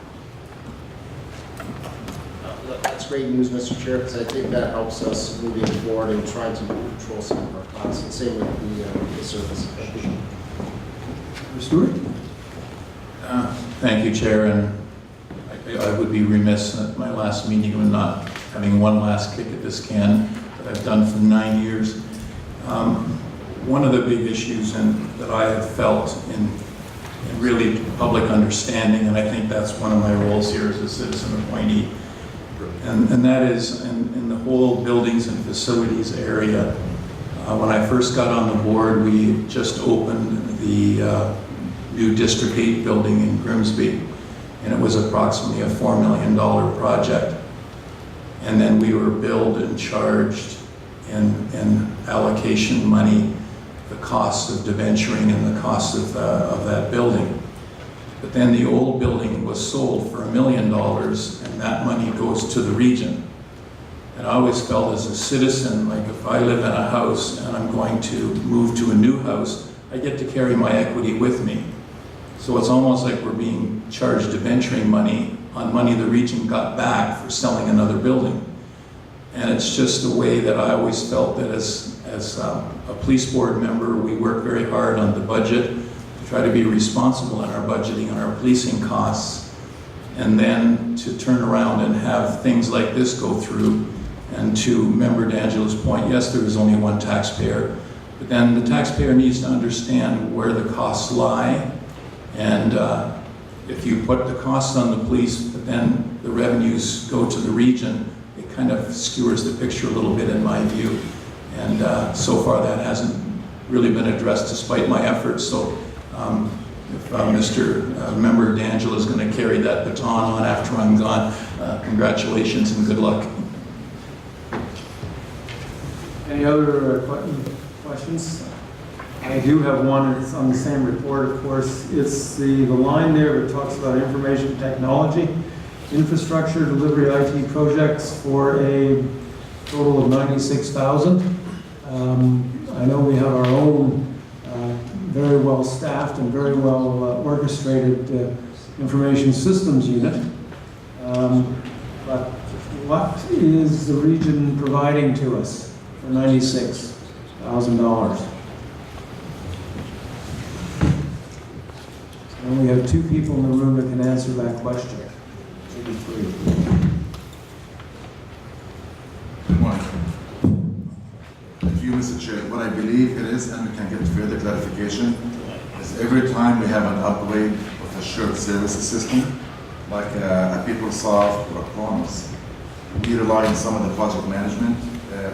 That's great news, Mr. Chair, because I think that helps us moving forward and trying to control some of our costs, and same with the service. Thank you. Mr. Stewart? Thank you, Chair, and I would be remiss at my last meeting of not having one last kick at this can that I've done for 9 years. One of the big issues that I have felt in really public understanding, and I think that's one of my roles here as a citizen appointee, and that is in the whole buildings and facilities area. When I first got on the board, we just opened the new District 8 building in Grimsby, and it was approximately a $4 million project. And then we were billed and charged in allocation money, the cost of debenturing and the cost of that building. But then the old building was sold for $1 million, and that money goes to the region. And I always felt as a citizen, like if I live in a house and I'm going to move to a new house, I get to carry my equity with me. So it's almost like we're being charged debenturing money on money the region got back for selling another building. And it's just a way that I always felt that as a police board member, we work very hard on the budget to try to be responsible in our budgeting and our policing costs. And then to turn around and have things like this go through. And to Member D'Angelo's point, yes, there is only one taxpayer, but then the taxpayer needs to understand where the costs lie. And if you put the costs on the police, but then the revenues go to the region, it kind of skewers the picture a little bit in my view. And so far that hasn't really been addressed despite my efforts. So if Mr. Member D'Angelo is going to carry that baton on after I'm gone, congratulations and good luck. Any other questions? I do have one, it's on the same report, of course. It's the line there that talks about information technology, infrastructure, delivery IT projects for total of $96,000. I know we have our own very well-staffed and very well orchestrated information systems unit. But what is the region providing to us for $96,000? And we have 2 people in the room that can answer that question. Maybe 3. Good morning. Thank you, Mr. Chair. What I believe it is, and we can get further clarification, is every time we have an upgrade of a shared services system, like a PeopleSoft or a Kronos, we rely on some of the project management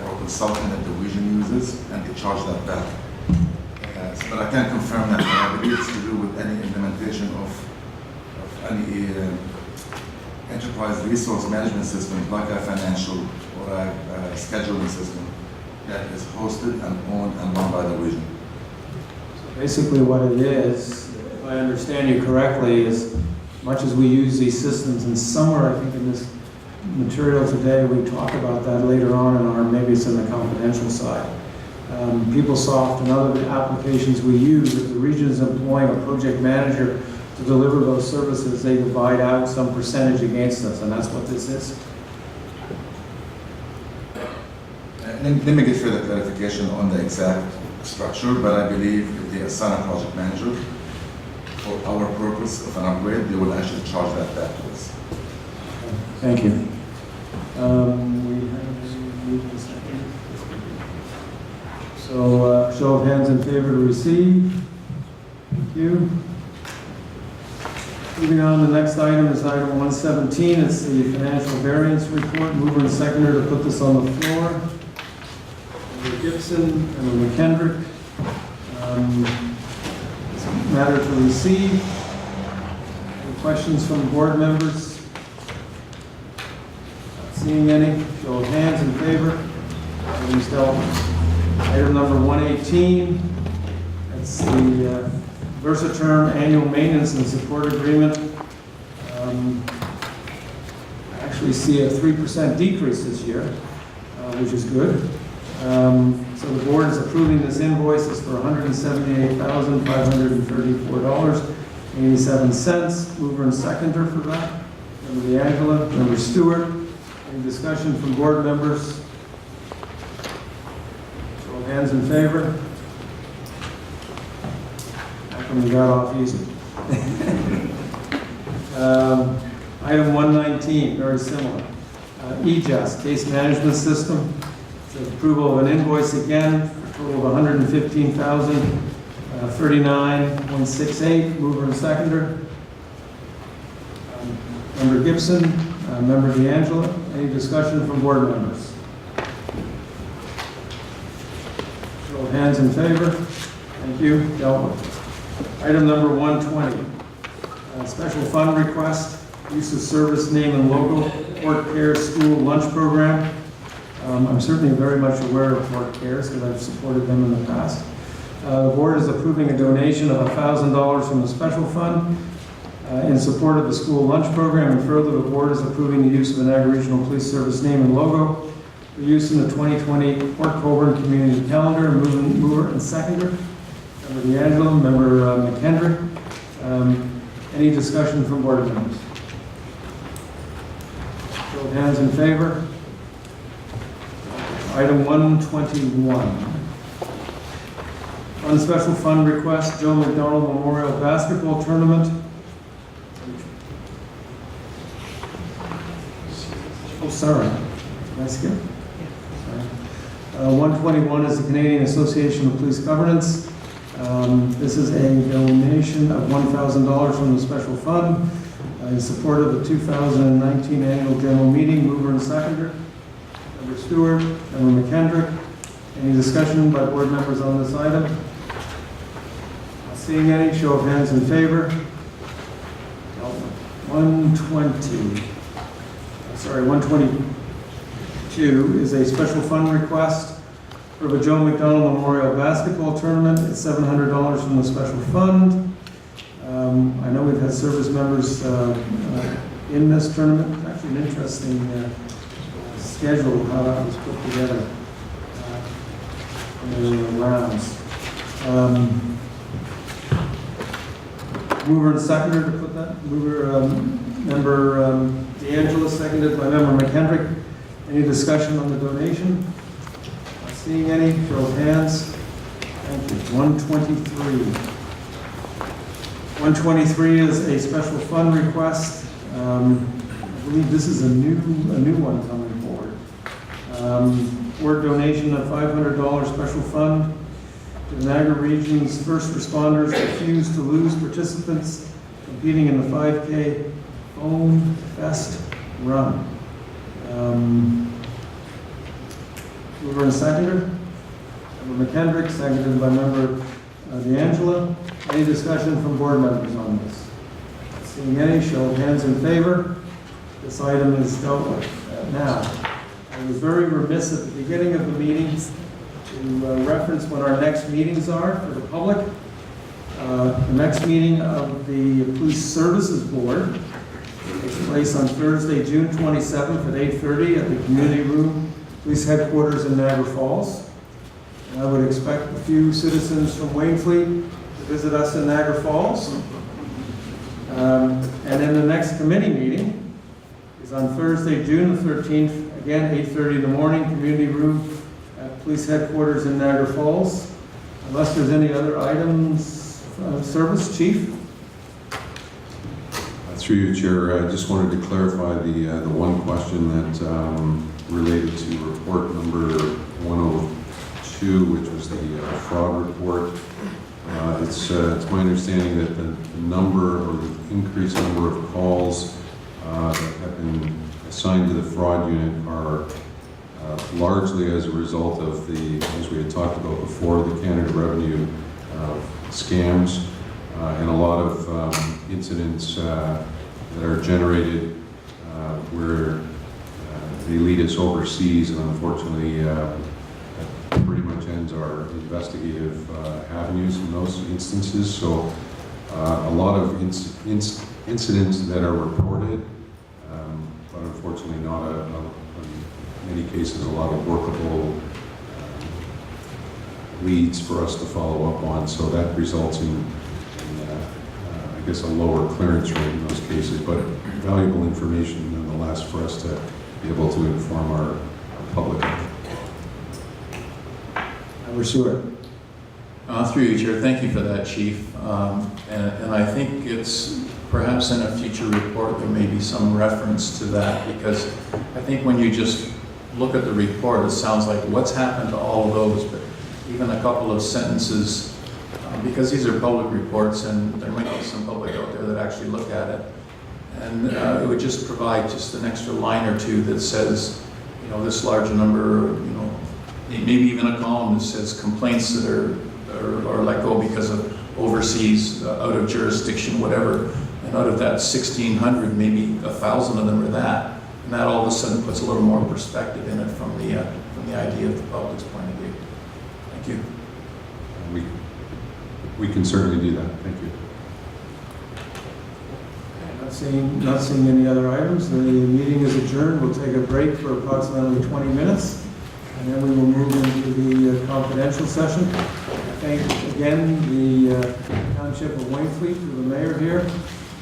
or consulting that the region uses, and they charge that back. But I can't confirm that. I believe it's to do with any implementation of any enterprise resource management system, like a financial or a scheduling system that is hosted and owned and run by the region. So basically what it is, if I understand you correctly, is much as we use these systems, and somewhere I think in this material today we talk about that later on in our, maybe it's in the confidential side. PeopleSoft and other applications we use, if the region is employing a project manager to deliver those services, they divide out some percentage against us, and that's what this is. Let me get further clarification on the exact structure, but I believe if they assign a project manager for our purpose of an upgrade, they will actually charge that back to us. Thank you. We have a second. So, show of hands in favor to receive. Thank you. Moving on, the next item is item 117. It's the financial variance report. Mover and seconder to put this on the floor. Member Gibson, Member McKendrick. It's a matter to receive. Any questions from board members? Not seeing any. Show of hands in favor. Items dealt with. Item number 118. That's the Versaterm Annual Maintenance and Support Agreement. I actually see a 3% decrease this year, which is good. So the board is approving this invoice is for $178,534.87. Mover and seconder for that. Member D'Angela, Member Stewart. Any discussion from board members? Show of hands in favor. How come we got off easy? Item 119, very similar. EJAS, Case Management System. It's approval of an invoice again, for a total of $115,039.68. Mover and seconder. Member Gibson, Member D'Angela. Any discussion from board members? Show of hands in favor. Thank you. Dealt with. Item number 120. Special fund request, use of service name and logo, Port Care School Lunch Program. I'm certainly very much aware of Port Cares because I've supported them in the past. The board is approving a donation of $1,000 from the special fund in support of the school lunch program, and further, the board is approving the use of the Niagara Regional Police Service name and logo for use in the 2020 Port Colborne Community Calendar. Mover and seconder. Member D'Angelo, Member McKendrick. Any discussion from board members? Show of hands in favor. Item 121. On special fund request, Joe McDonald Memorial Basketball Tournament. Oh, sorry. Did I skip? Sorry. 121 is the Canadian Association of Police Governance. This is a donation of $1,000 from the special fund in support of the 2019 annual general meeting. Mover and seconder. Member Stewart, Member McKendrick. Any discussion by board members on this item? Not seeing any. Show of hands in favor. 122 is a special fund request for the Joe McDonald Memorial Basketball Tournament. It's $700 from the special fund. I know we've had service members in this tournament. Actually, an interesting schedule, how that was put together in the rounds. Mover and seconder to put that, member D'Angelo, seconded by member McHenry. Any discussion on the donation? Not seeing any, show of hands. Thank you. 123. 123 is a special fund request. I believe this is a new one coming forward. For donation of $500 special fund to the Niagara Region's first responders refuse to lose participants competing in the 5K Foam Fest Run. Mover and seconder. Member McKendrick, seconded by member D'Angelo. Any discussion from board members on this? Seeing any, show of hands in favor. This item is dealt with. Now, I was very remiss at the beginning of the meetings to reference when our next meetings are for the public. The next meeting of the Police Services Board takes place on Thursday, June 27th at 8:30 at the Community Room, Police Headquarters in Niagara Falls. And I would expect a few citizens from Wainfleet to visit us in Niagara Falls. And then the next committee meeting is on Thursday, June the 13th, again, 8:30 in the morning, Community Room at Police Headquarters in Niagara Falls. Unless there's any other items of service, Chief? Through you, Chair, I just wanted to clarify the one question that related to report number 102, which was the fraud report. It's my understanding that the number or the increased number of calls that have been assigned to the fraud unit are largely as a result of as we had talked about before, the Canada Revenue scams and a lot of incidents that are generated where they lead us overseas, and unfortunately that pretty much ends our investigative avenues in those instances. So a lot of incidents that are reported, but unfortunately not in many cases a lot of workable leads for us to follow up on. So that results in I guess a lower clearance rate in those cases, but valuable information nonetheless for us to be able to inform our public. Member Stewart. Through you, Chair, thank you for that, Chief. And I think it's perhaps in a future report there may be some reference to that, because I think when you just look at the report, it sounds like what's happened to all of those, but even a couple of sentences, because these are public reports and there might be some public out there that actually look at it. And it would just provide just an extra line or two that says, you know, this large number, you know, maybe even a column that says complaints that are let go because of overseas, out of jurisdiction, whatever. And out of that 1,600, maybe 1,000 of them are that. And that all of a sudden puts a little more perspective in it from the idea of the public's point of view. Thank you. We can certainly do that. Thank you. Not seeing any other items. The meeting is adjourned. We'll take a break for approximately 20 minutes, and then we will move into the confidential session. I thank again the Township of Wainfleet, through the mayor here,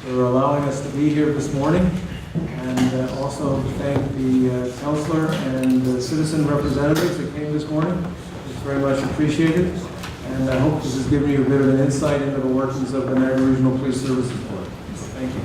for allowing us to be here this morning, and also thank the councillor and the citizen representatives that came this morning. It's very much appreciated, and I hope this has given you a bit of an insight into the workings of the Niagara Regional Police Services Board. Thank you.